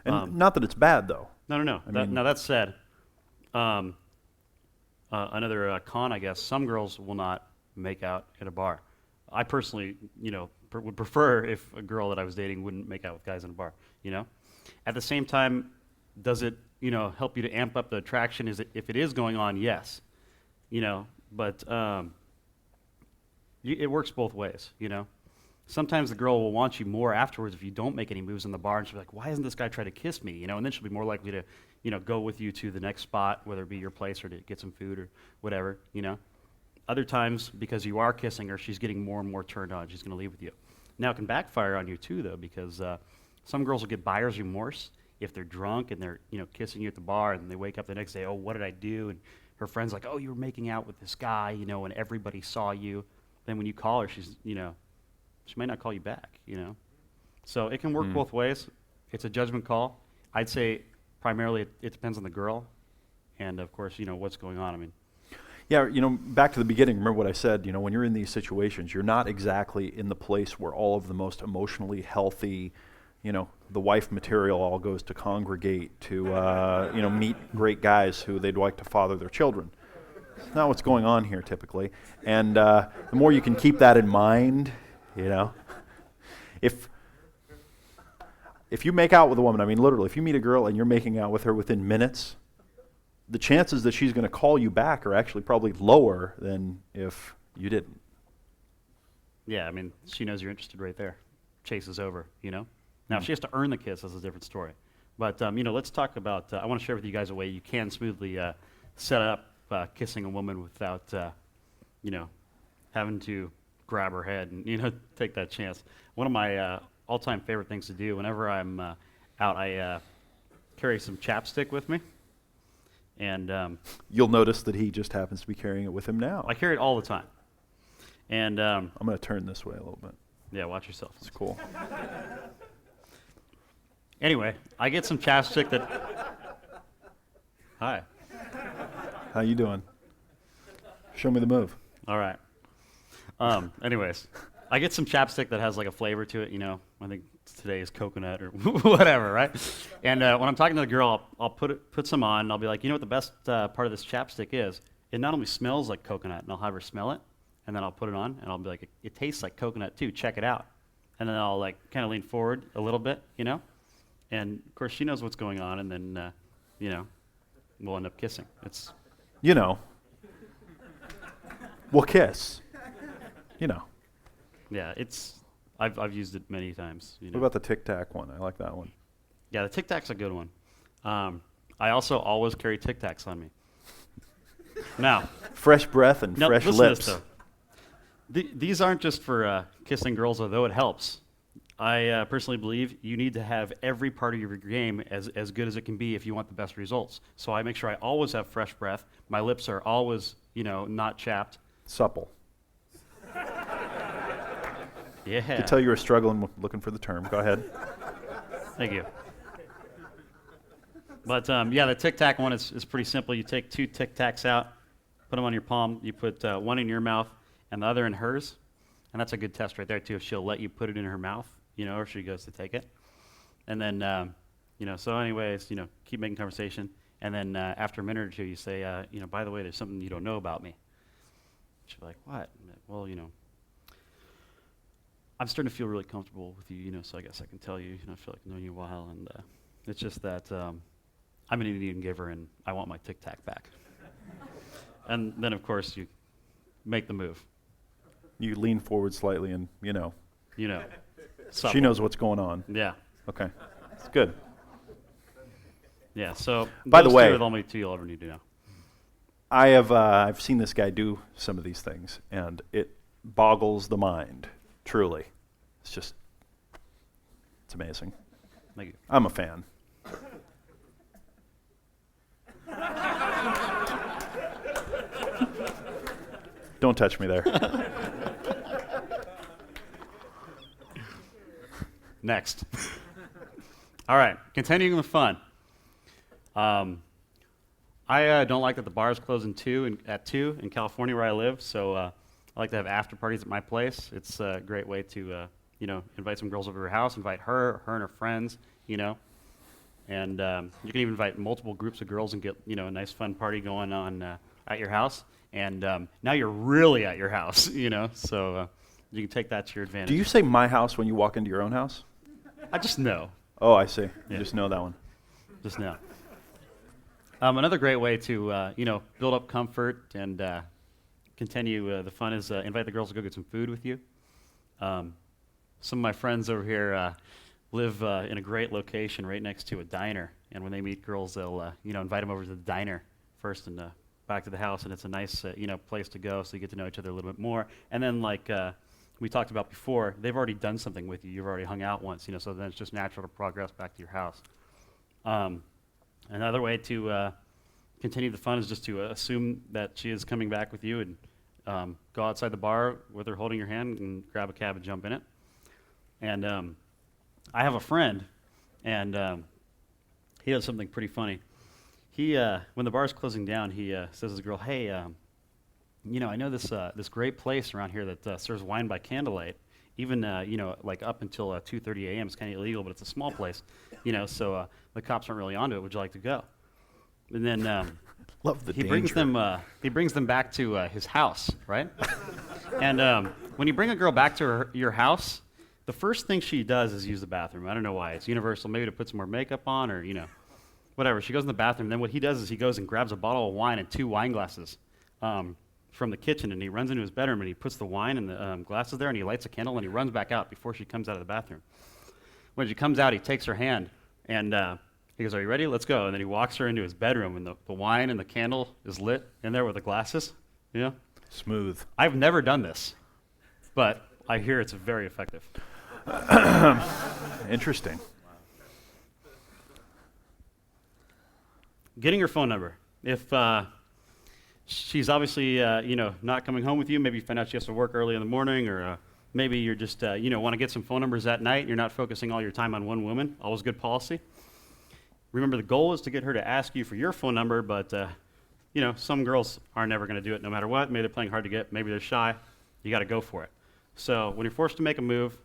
And not that it's bad, though. No. Now, that said, another con, I guess, some girls will not make out at a bar. I personally, would prefer if a girl that I was dating wouldn't make out with guys in a bar, At the same time, does it, help you to amp up the attraction? If it is going on, yes, but it works both ways, Sometimes the girl will want you more afterwards if you don't make any moves in the bar, and she'll be like, why isn't this guy trying to kiss me, And then she'll be more likely to, go with you to the next spot, whether it be your place or to get some food or whatever, Other times, because you are kissing her, she's getting more and more turned on. She's going to leave with you. Now, it can backfire on you, too, though, because some girls will get buyer's remorse if they're drunk and they're, kissing you at the bar, and they wake up the next day, oh, what did I do? And her friend's like, oh, you were making out with this guy, and everybody saw you. Then when you call her, she's, she might not call you back, So it can work both ways. It's a judgment call. I'd say primarily it depends on the girl and, of course, what's going on. I mean, yeah, back to the beginning, remember what I said, when you're in these situations, you're not exactly in the place where all of the most emotionally healthy, the wife material all goes to congregate to, meet great guys who they'd like to father their children. That's not what's going on here typically. And the more you can keep that in mind, if you make out with a woman, I mean, literally, if you meet a girl and you're making out with her within minutes, the chances that she's going to call you back are actually probably lower than if you didn't. Yeah, I mean, she knows you're interested right there. Chase is over, Now, if she has to earn the kiss, that's a different story. But, let's talk about, I want to share with you guys a way you can smoothly set up kissing a woman without, having to grab her head and, take that chance. One of my all-time favorite things to do whenever I'm out, I carry some chapstick with me. And you'll notice that he just happens to be carrying it with him now. I carry it all the time. And I'm going to turn this way a little bit. Yeah, watch yourself. It's cool. Anyway, I get some chapstick that... Hi. How you doing? Show me the move. All right. Anyways, I get some chapstick that has like a flavor to it, I think today is coconut or whatever, right? And when I'm talking to the girl, I'll put some on, and I'll be like, what the best part of this chapstick is? It not only smells like coconut, and I'll have her smell it, and then I'll put it on, and I'll be like, it tastes like coconut too, check it out. And then I'll like kind of lean forward a little bit, and of course she knows what's going on, and then, we'll end up kissing. It's... We'll kiss. Yeah, I've used it many times. What about the Tic Tac one? I like that one. Yeah, the Tic Tac's a good one. I also always carry Tic Tacs on me. Now, fresh breath and fresh lips. To this, these aren't just for kissing girls, although it helps. I personally believe you need to have every part of your game as good as it can be if you want the best results. So I make sure I always have fresh breath. My lips are always, not chapped. Supple. Yeah. I could tell you were struggling looking for the term. Go ahead. Thank you. But yeah, the Tic Tac one is pretty simple. You take 2 Tic Tacs out, put them on your palm. You put one in your mouth and the other in hers. And that's a good test right there, too, if she'll let you put it in her mouth, or she goes to take it. And then, so anyways, keep making conversation. And then after a minute or two, you say, by the way, there's something you don't know about me. She'll be like, what? Well, I'm starting to feel really comfortable with you, so I guess I can tell you, I feel like I've known you a while. And it's just that I'm an Indian giver and I want my Tic Tac back. And then, of course, you make the move. You lean forward slightly and, You know. she knows what's going on. Yeah. Okay. It's good. Yeah, so By the those way- two are the only two you'll ever need to know. I've seen this guy do some of these things, and it boggles the mind, truly. It's amazing. Thank you. I'm a fan. Don't touch me there. Next. All right, continuing the fun. I don't like that the bars close at 2 in California where I live, so I like to have after parties at my place. It's a great way to, invite some girls over to your house, invite her and her friends, and you can even invite multiple groups of girls and get, a nice fun party going on at your house. And now you're really at your house, so you can take that to your advantage. Do you say my house when you walk into your own house? I just know. Oh, I see. You Yeah. just know that one. Just know. Another great way to, build up comfort and continue the fun is invite the girls to go get some food with you. Some of my friends over here live in a great location right next to a diner, and when they meet girls, they'll, invite them over to the diner first and back to the house, and it's a nice, place to go, so you get to know each other a little bit more. And then, like we talked about before, they've already done something with you. You've already hung out once, so then it's just natural to progress back to your house. Another way to continue the fun is just to assume that she is coming back with you and go outside the bar with her holding your hand and grab a cab and jump in it. And I have a friend, and he does something pretty funny. He, when the bar's closing down, he says to the girl, "Hey, I know this great place around here that serves wine by candlelight. Even like up until 2:30 a.m. It's kind of illegal, but it's a small place, so the cops aren't really onto it. Would you like to go?" And then Love the he danger. brings them back to his house, right? And when you bring a girl back to your house, the first thing she does is use the bathroom. I don't know why. It's universal, maybe to put some more makeup on or whatever. She goes in the bathroom. Then what he does is he goes and grabs a bottle of wine and 2 wine glasses from the kitchen, and he runs into his bedroom and he puts the wine and the glasses there, and he lights a candle and he runs back out before she comes out of the bathroom. When she comes out, he takes her hand and he goes, "Are you ready? Let's go." And then he walks her into his bedroom, and the wine and the candle is lit in there with the glasses. Smooth. I've never done this, but I hear it's very effective. Interesting. Getting her phone number. If she's obviously, not coming home with you, maybe you find out she has to work early in the morning, or maybe you're just, want to get some phone numbers at night and you're not focusing all your time on one woman. Always good policy. Remember, the goal is to get her to ask you for your phone number, but, some girls are never going to do it no matter what. Maybe they're playing hard to get. Maybe they're shy. You got to go for it. So when you're forced to make a move,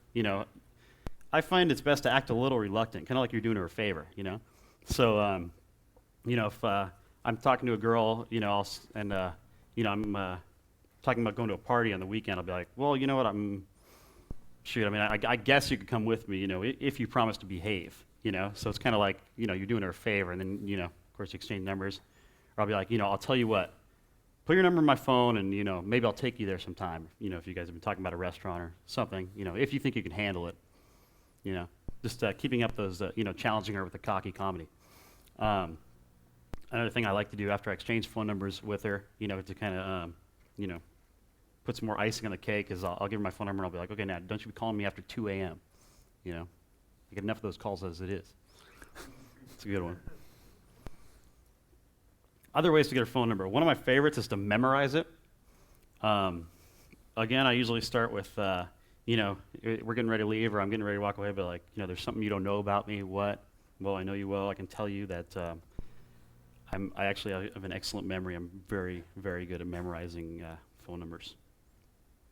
I find it's best to act a little reluctant, kind of like you're doing her a favor, So, if I'm talking to a girl, I'm talking about going to a party on the weekend, I'll be like, "Well, you know what, I guess you could come with me, if you promise to behave, So it's kind of like, you're doing her a favor, and then, of course, you exchange numbers. Or I'll be like, I'll tell you what, put your number in my phone, and, maybe I'll take you there sometime, if you guys have been talking about a restaurant or something, if you think you can handle it, just keeping up those, challenging her with the cocky comedy. Another thing I like to do after I exchange phone numbers with her, to kind of, put some more icing on the cake is I'll give her my phone number and I'll be like, "Okay, now don't you be calling me after 2 a.m. I get enough of those calls as it is." It's a good one. Other ways to get her phone number. One of my favorites is to memorize it. Again, I usually start with, we're getting ready to leave or I'm getting ready to walk away, but there's something you don't know about me. What? Well, I know you well. I can tell you that I actually have an excellent memory. I'm very, very good at memorizing phone numbers.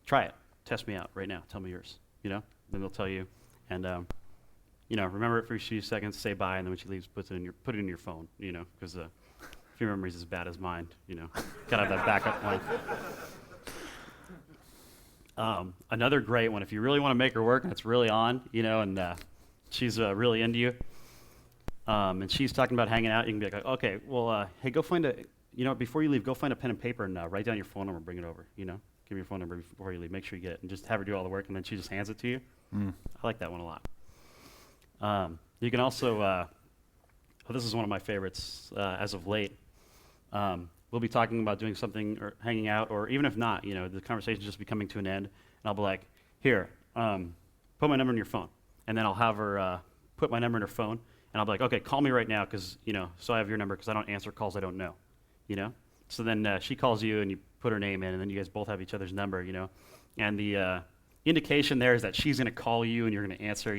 Try it. Test me out right now. Tell me yours. Then they'll tell you. And, remember it for a few seconds, say bye, and then when she leaves, put it in your phone, because if your memory's as bad as mine, gotta have that backup plan. Another great one, if you really want to make her work and it's really on, and she's really into you, and she's talking about hanging out, you can be like, okay, well, hey, go find before you leave, go find a pen and paper and write down your phone number, bring it over, give me your phone number before you leave, make sure you get it, and just have her do all the work, and then she just hands it to you. I like that one a lot. You can also, this is one of my favorites as of late. We'll be talking about doing something or hanging out, or even if not, the conversation's just be coming to an end, and I'll be like, here, put my number in your phone. And then I'll have her put my number in her phone, and I'll be like, okay, call me right now, because, so I have your number, because I don't answer calls I don't know, So then she calls you, and you put her name in, and then you guys both have each other's number, And the indication there is that she's going to call you, and you're going to answer,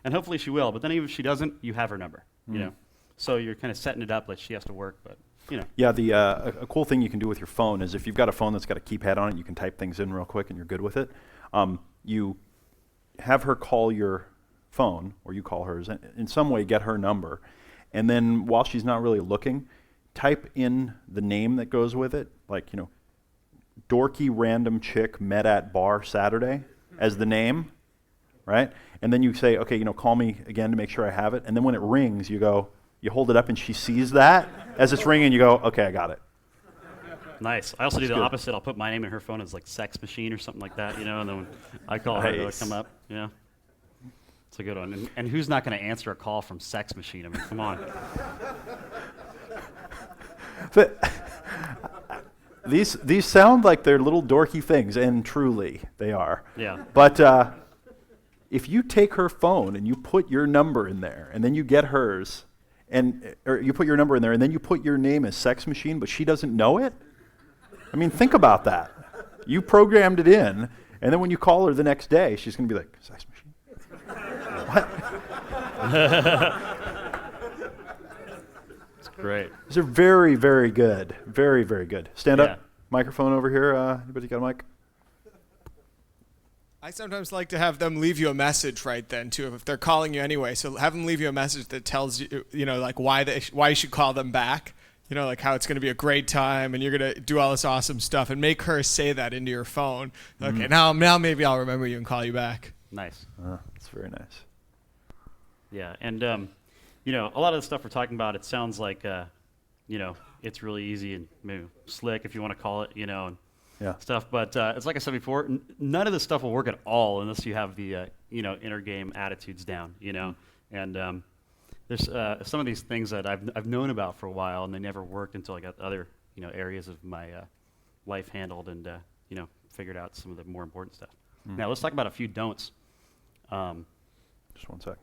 And hopefully she will, but then even if she doesn't, you have her number, So you're kind of setting it up like she has to work, but, Yeah, a cool thing you can do with your phone is if you've got a phone that's got a keypad on it, you can type things in real quick and you're good with it. You have her call your phone, or you call hers, and in some way get her number, and then while she's not really looking, type in the name that goes with it, like, dorky random chick met at bar Saturday as the name, right? And then you say, okay, call me again to make sure I have it, and then when it rings, you hold it up and she sees that as it's ringing, you go, okay, I got it. Nice. I also do the good. opposite. I'll put my name in her phone as like sex machine or something like that, and then when I call her, it'll come up. Yeah. It's a good one. And who's not going to answer a call from sex machine? I mean, come on. But these sound like they're little dorky things, and truly they are. Yeah. But if you take her phone and you put your number in there, and then you get hers, or you put your number in there, and then you put your name as sex machine, but she doesn't know it. I mean, think about that. You programmed it in, and then when you call her the next day, she's going to be like, sex machine? What? It's great. These are very, very good. Very, very good. Stand Yeah. up. Microphone over here. Anybody got a mic? I sometimes like to have them leave you a message right then too, if they're calling you anyway. So have them leave you a message that tells you, like why you should call them back. Like how it's going to be a great time and you're going to do all this awesome stuff, and make her say that into your phone. Okay, now maybe I'll remember you and call you back. Nice. That's very nice. Yeah, and a lot of the stuff we're talking about, it sounds like it's really easy and maybe slick if you want to call it, and stuff. But it's like I said before, none of this stuff will work at all unless you have the inner game attitudes down, And there's some of these things that I've known about for a while, and they never worked until I got other areas of my life handled and figured out some of the more important stuff. Now let's talk about a few don'ts. Just one sec.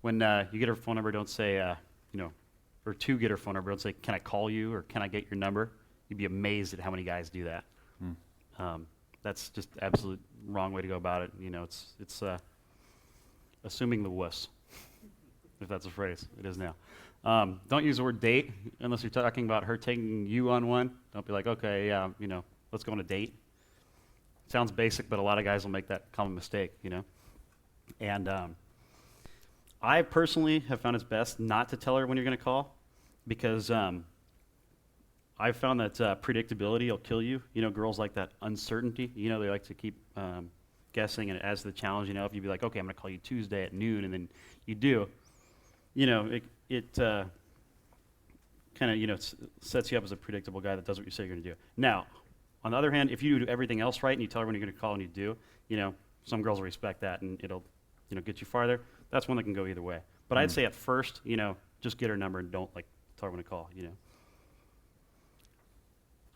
When you get her phone number, don't say or to get her phone number, don't say, can I call you, or can I get your number? You'd be amazed at how many guys do that. That's just absolute wrong way to go about it. It's assuming the wuss, if that's a phrase. It is now. Don't use the word date unless you're talking about her taking you on one. Don't be like, okay, let's go on a date. Sounds basic, but a lot of guys will make that common mistake, And I personally have found it's best not to tell her when you're going to call, because I've found that predictability will kill you. Girls like that uncertainty. They like to keep guessing, and as the challenge, if you'd be like, okay, I'm going to call you Tuesday at noon, and then you do, it kind of, sets you up as a predictable guy that does what you say you're going to do. Now, on the other hand, if you do everything else right and you tell her when you're going to call and you do, some girls will respect that, and it'll, get you farther. That's one that can go either way. But I'd say at first, just get her number and don't tell her when to call.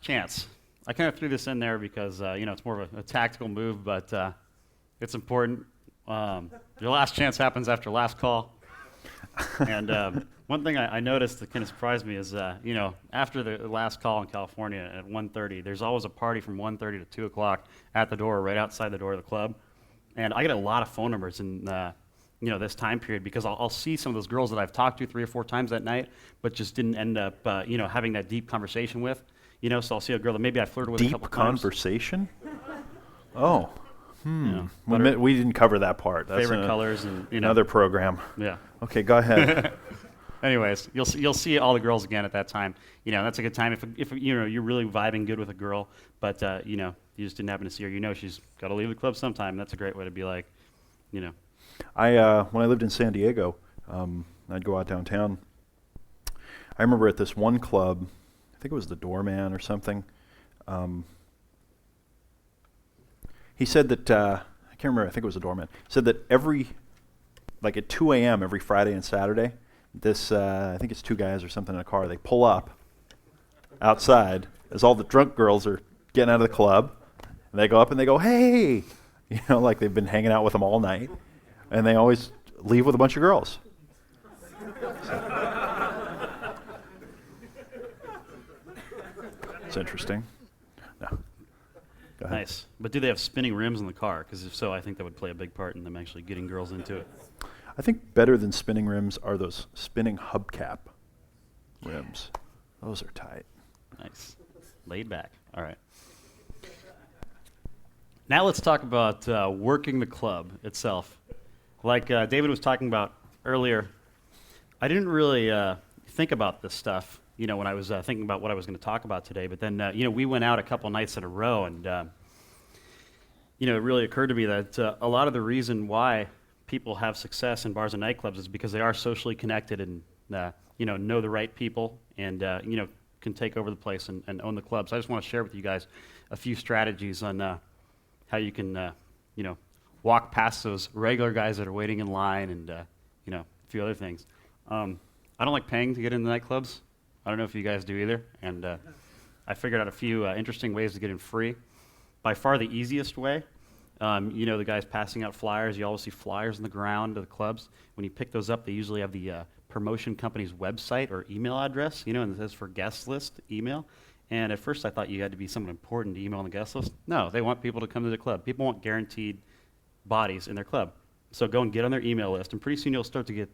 Chance. I kind of threw this in there because it's more of a tactical move, but it's important. Your last chance happens after last call. And one thing I noticed that kind of surprised me is, after the last call in California at 1:30, there's always a party from 1:30 to 2 o'clock at the door, right outside the door of the club. And I get a lot of phone numbers in this time period, because I'll see some of those girls that I've talked to 3 or 4 times that night, but just didn't end up having that deep conversation with. So I'll see a girl that maybe I flirted with a couple times. Deep conversation? Oh. Yeah, We didn't cover that part. That's favorite colors and another program. Yeah. Okay, go ahead. Anyways, you'll see all the girls again at that time. That's a good time if you're really vibing good with a girl, but you just didn't happen to see her. She's got to leave the club sometime. That's a great way to be like, When I lived in San Diego, I'd go out downtown. I remember at this one club, I think it was the Doorman or something. He said that, I can't remember, I think it was the Doorman, said that like at 2 a.m. every Friday and Saturday, I think it's two guys or something in a car, they pull up outside as all the drunk girls are getting out of the club, and they go up and they go, hey, like they've been hanging out with them all night, and they always leave with a bunch of girls. It's interesting. No. Go ahead. Nice. But do they have spinning rims in the car? Because if so, I think that would play a big part in them actually getting girls into it. I think better than spinning rims are those spinning hubcap rims. Those are tight. Nice. Laid back. All right. Now let's talk about working the club itself. Like David was talking about earlier, I didn't really think about this stuff, when I was thinking about what I was going to talk about today. But then, we went out a couple nights in a row, and, it really occurred to me that a lot of the reason why people have success in bars and nightclubs is because they are socially connected and, know the right people and, can take over the place and own the club. So I just want to share with you guys a few strategies on how you can, walk past those regular guys that are waiting in line and, a few other things. I don't like paying to get into nightclubs. I don't know if you guys do either. And I figured out a few interesting ways to get in free. By far the easiest way, the guys passing out flyers. You always see flyers on the ground of the clubs. When you pick those up, they usually have the promotion company's website or email address, and it says for guest list email. And at first I thought you had to be someone important to email on the guest list. No, they want people to come to the club. People want guaranteed bodies in their club. So go and get on their email list, and pretty soon you'll start to get,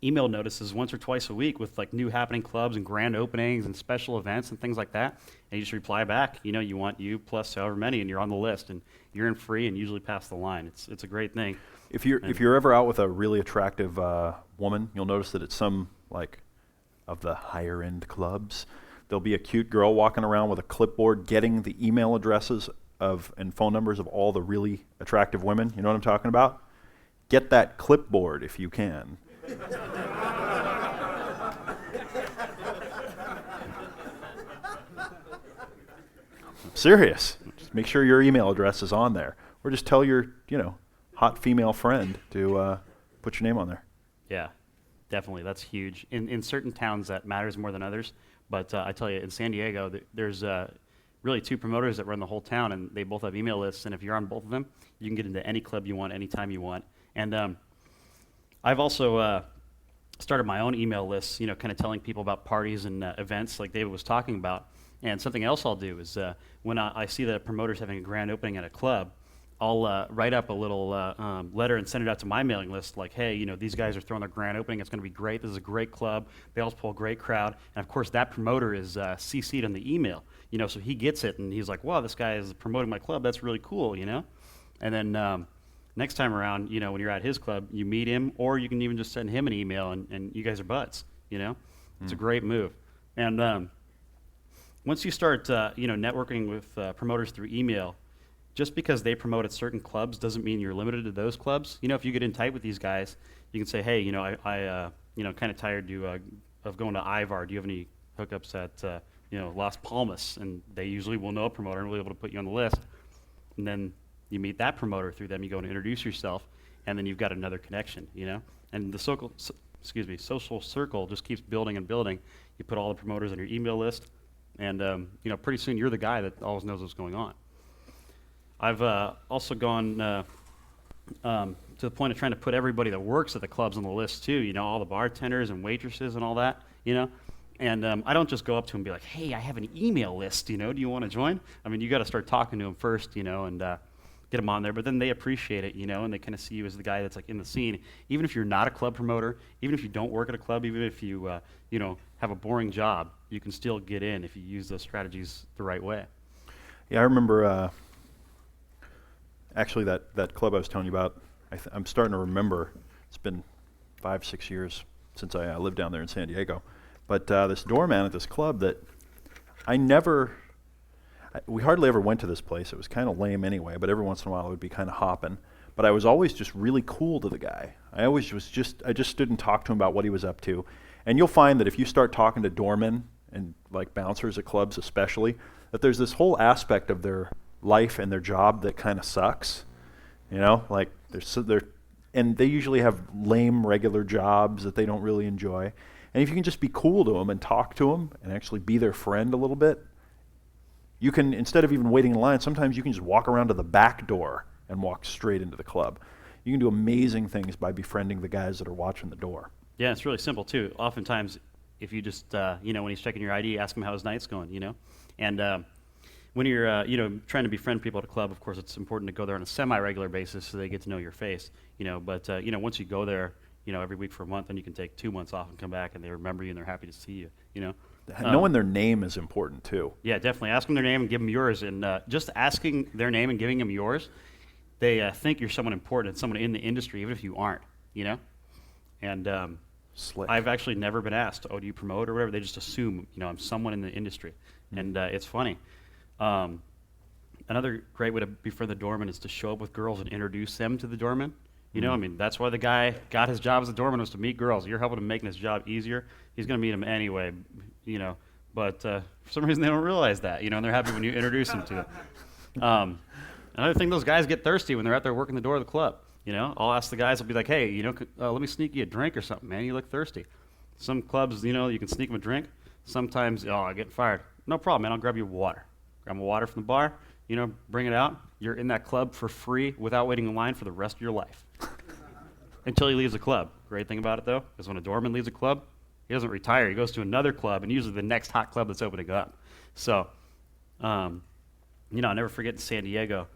email notices once or twice a week with like new happening clubs and grand openings and special events and things like that. And you just reply back, you want you plus however many, and you're on the list, and you're in free and usually pass the line. It's a great thing. If you're ever out with a really attractive woman, you'll notice that at some of the higher end clubs, there'll be a cute girl walking around with a clipboard getting the email addresses and phone numbers of all the really attractive women. You know what I'm talking about? Get that clipboard if you can. I'm serious. Just make sure your email address is on there. Or just tell your, hot female friend to put your name on there. Yeah, definitely. That's huge. In certain towns, that matters more than others. But I tell you, in San Diego, there's really two promoters that run the whole town, and they both have email lists. And if you're on both of them, you can get into any club you want, anytime you want. And I've also started my own email lists, kind of telling people about parties and events like David was talking about. And something else I'll do is when I see that a promoter's having a grand opening at a club, I'll write up a little letter and send it out to my mailing list like, hey, these guys are throwing their grand opening. It's going to be great. This is a great club. They always pull a great crowd. And, of course, that promoter is CC'd on the email, so he gets it. And he's like, wow, this guy is promoting my club. That's really cool, And then next time around, when you're at his club, you meet him, or you can even just send him an email, and you guys are buds, It's a great move. And once you start, networking with promoters through email, just because they promote at certain clubs doesn't mean you're limited to those clubs. If you get in tight with these guys, you can say, hey, I kind of tired of going to Ivar. Do you have any hookups at, Las Palmas? And they usually will know a promoter and will be able to put you on the list. And then you meet that promoter through them. You go and introduce yourself, and then you've got another connection, And the social circle just keeps building and building. You put all the promoters on your email list, and pretty soon you're the guy that always knows what's going on. I've also gone to the point of trying to put everybody that works at the clubs on the list too. All the bartenders and waitresses and all that. And I don't just go up to them and be like, hey, I have an email list. Do you want to join? I mean, you got to start talking to them first, and get them on there. But then they appreciate it, and they kind of see you as the guy that's like in the scene. Even if you're not a club promoter, even if you don't work at a club, even if you have a boring job, you can still get in if you use those strategies the right way. Yeah, I remember. Actually, that club I was telling you about, I'm starting to remember. It's been 5-6 years since I lived down there in San Diego. But this doorman at this club that we hardly ever went to this place. It was kind of lame anyway, but every once in a while it would be kind of hopping. but I was always just really cool to the guy. I just stood and talked to him about what he was up to. And you'll find that if you start talking to doormen and like bouncers at clubs especially, that there's this whole aspect of their life and their job that kind of sucks. You know, like and they usually have lame regular jobs that they don't really enjoy. And if you can just be cool to them and talk to them and actually be their friend a little bit, you can, instead of even waiting in line, sometimes you can just walk around to the back door and walk straight into the club. You can do amazing things by befriending the guys that are watching the door. Yeah, it's really simple too. Oftentimes, if you just, when he's checking your ID, ask him how his night's going, And when you're, trying to befriend people at a club, of course, it's important to go there on a semi-regular basis so they get to know your face, But, once you go there, every week for a month, then you can take 2 months off and come back, and they remember you and they're happy to see you, Knowing their name is important too. Yeah, definitely. Ask them their name and give them yours. And just asking their name and giving them yours, they think you're someone important, someone in the industry, even if you aren't, And Slick. I've actually never been asked, oh, do you promote or whatever? They just assume, I'm someone in the industry. And it's funny. Another great way to befriend the doorman is to show up with girls and introduce them to the doorman. That's why the guy got his job as a doorman, was to meet girls. You're helping him making his job easier. He's going to meet them anyway, But for some reason, they don't realize that, and they're happy when you introduce them to it. Another thing, those guys get thirsty when they're out there working the door of the club. I'll ask the guys, I'll be like, hey, let me sneak you a drink or something, man. You look thirsty. Some clubs, you can sneak them a drink. Sometimes, I get fired. No problem, man. I'll grab you water. Grab my water from the bar, bring it out. You're in that club for free without waiting in line for the rest of your life. Until he leaves the club. Great thing about it, though, is when a doorman leaves a club, he doesn't retire. He goes to another club, and usually the next hot club that's opening up. So, I'll never forget in San Diego,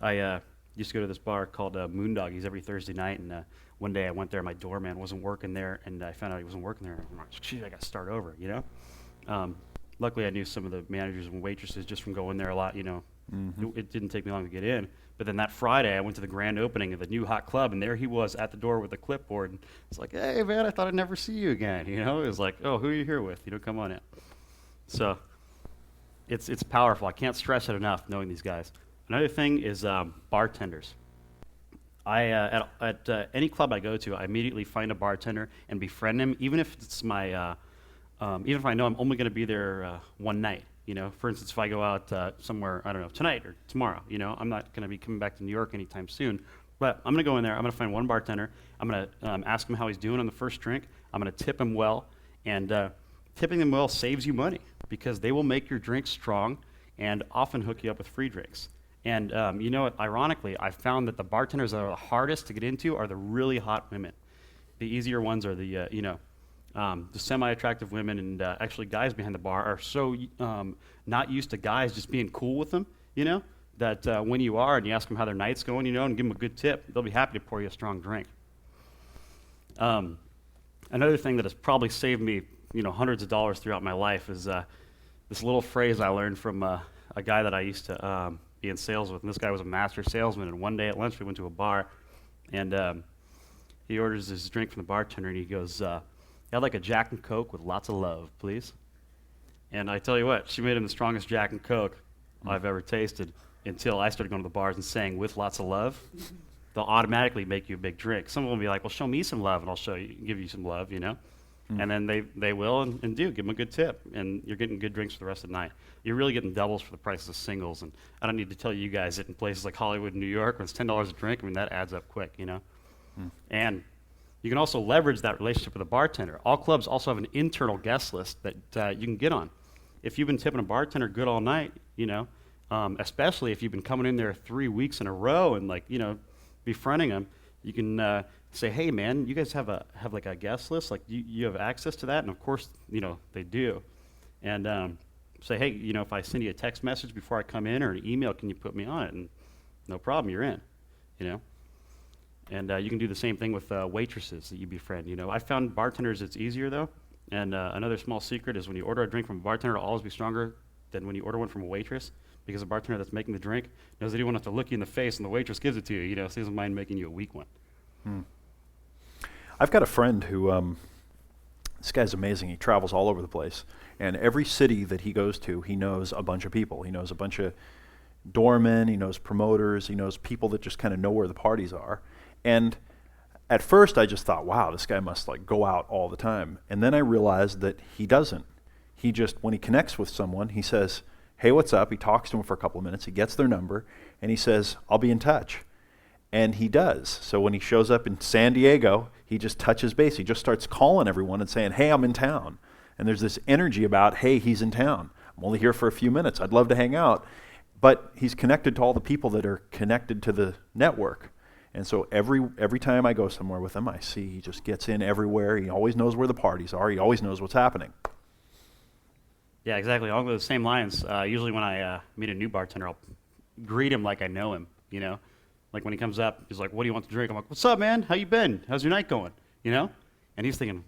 I used to go to this bar called Moondoggies every Thursday night, and one day I went there, my doorman wasn't working there, and I found out he wasn't working there. I'm like, geez, I got to start over, Luckily, I knew some of the managers and waitresses just from going there a lot, It didn't take me long to get in. But then that Friday, I went to the grand opening of the new hot club, and there he was at the door with a clipboard. And it's like, hey, man, I thought I'd never see you again. It was like, oh, who are you here with? Come on in. So it's powerful. I can't stress it enough, knowing these guys. Another thing is bartenders. At any club I go to, I immediately find a bartender and befriend him, even if it's even if I know I'm only going to be there one night. For instance, if I go out somewhere, I don't know, tonight or tomorrow, I'm not going to be coming back to New York anytime soon. But I'm going to go in there. I'm going to find one bartender. I'm going to ask him how he's doing on the first drink. I'm going to tip him well. And tipping them well saves you money because they will make your drinks strong and often hook you up with free drinks. And ironically, I found that the bartenders that are the hardest to get into are the really hot women. The easier ones are the semi-attractive women, and actually guys behind the bar are so not used to guys just being cool with them, that when you are and you ask them how their night's going, and give them a good tip, they'll be happy to pour you a strong drink. Another thing that has probably saved me, hundreds of dollars throughout my life is this little phrase I learned from a guy that I used to be in sales with, and this guy was a master salesman, and one day at lunch we went to a bar, and he orders his drink from the bartender, and he goes, I'd like a Jack and Coke with lots of love, please. And I tell you what, she made him the strongest Jack and Coke I've ever tasted until I started going to the bars and saying, with lots of love. They'll automatically make you a big drink. Some of them will be like, well, show me some love, and I'll give you some love, And then they will and do. Give them a good tip, and you're getting good drinks for the rest of the night. You're really getting doubles for the price of singles. And I don't need to tell you guys that in places like Hollywood and New York, when it's $10 a drink, that adds up quick, And you can also leverage that relationship with a bartender. All clubs also have an internal guest list that you can get on. If you've been tipping a bartender good all night, especially if you've been coming in there 3 weeks in a row and befriending them, you can say, hey man, you guys have a guest list, you have access to that, and of course they do. And say, hey, if I send you a text message before I come in or an email, can you put me on it? And no problem, you're in. And you can do the same thing with waitresses that you befriend. I found bartenders it's easier though. And another small secret is when you order a drink from a bartender, it'll always be stronger than when you order one from a waitress, because the bartender that's making the drink knows that he won't have to look you in the face and the waitress gives it to you. So he doesn't mind making you a weak one. I've got a friend who, this guy's amazing. He travels all over the place. And every city that he goes to, he knows a bunch of people. He knows a bunch of doormen, he knows promoters, he knows people that just kind of know where the parties are. And at first I just thought, wow, this guy must like go out all the time. And then I realized that he doesn't. He just, when he connects with someone, he says, hey, what's up? He talks to him for a couple of minutes, he gets their number, and he says, I'll be in touch. And he does. So when he shows up in San Diego, he just touches base. He just starts calling everyone and saying, hey, I'm in town. And there's this energy about, hey, he's in town. I'm only here for a few minutes. I'd love to hang out. But he's connected to all the people that are connected to the network. And so every time I go somewhere with him, I see he just gets in everywhere. He always knows where the parties are. He always knows what's happening. Yeah, exactly. Along those same lines, usually when I meet a new bartender, I'll greet him like I know him, you know? Like when he comes up, he's like, what do you want to drink? I'm like, what's up, man? How you been? How's your night going? You know? And he's thinking,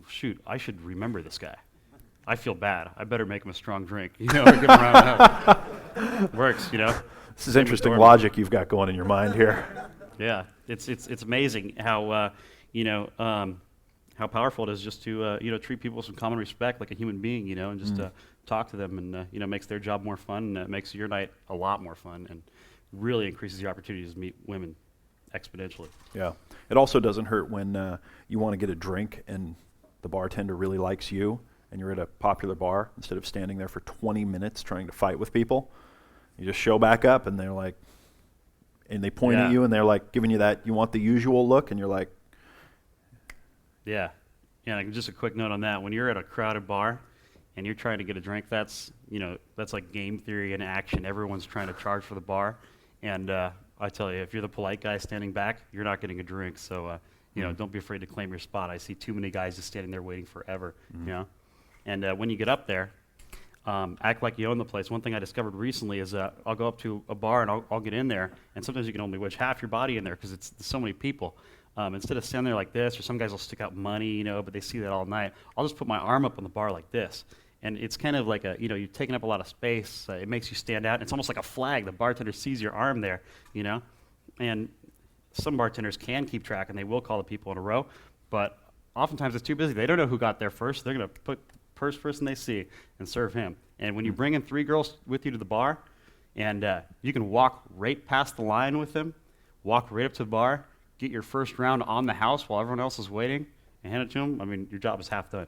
shoot, I should remember this guy. I feel bad. I better make him a strong drink, you know, or give him around. Works, you know? This is interesting logic you've got going in your mind here. Yeah, it's amazing how, how powerful it is just to, treat people with some common respect like a human being, you know, and just talk to them and, makes their job more fun and makes your night a lot more fun and really increases your opportunities to meet women exponentially. Yeah. It also doesn't hurt when you want to get a drink and the bartender really likes you and you're at a popular bar. Instead of standing there for 20 minutes trying to fight with people, you just show back up and they're like, and they point at you and they're like giving you that, you want the usual look, and you're like. Yeah. Yeah, like just a quick note on that. When you're at a crowded bar and you're trying to get a drink, that's like game theory in action. Everyone's trying to charge for the bar. And I tell you, if you're the polite guy standing back, you're not getting a drink. So, don't be afraid to claim your spot. I see too many guys just standing there waiting forever, you know. And when you get up there, act like you own the place. One thing I discovered recently is I'll go up to a bar and I'll get in there, and sometimes you can only wedge half your body in there because there's so many people. Instead of standing there like this, or some guys will stick out money, but they see that all night, I'll just put my arm up on the bar like this. And it's kind of like you're taking up a lot of space. It makes you stand out. It's almost like a flag. The bartender sees your arm there, And some bartenders can keep track, and they will call the people in a row. But oftentimes it's too busy. They don't know who got there first. They're going to put first person they see and serve him. And when you bring in 3 girls with you to the bar, and you can walk right past the line with them, walk right up to the bar, get your first round on the house while everyone else is waiting, and hand it to them, I mean, your job is half done,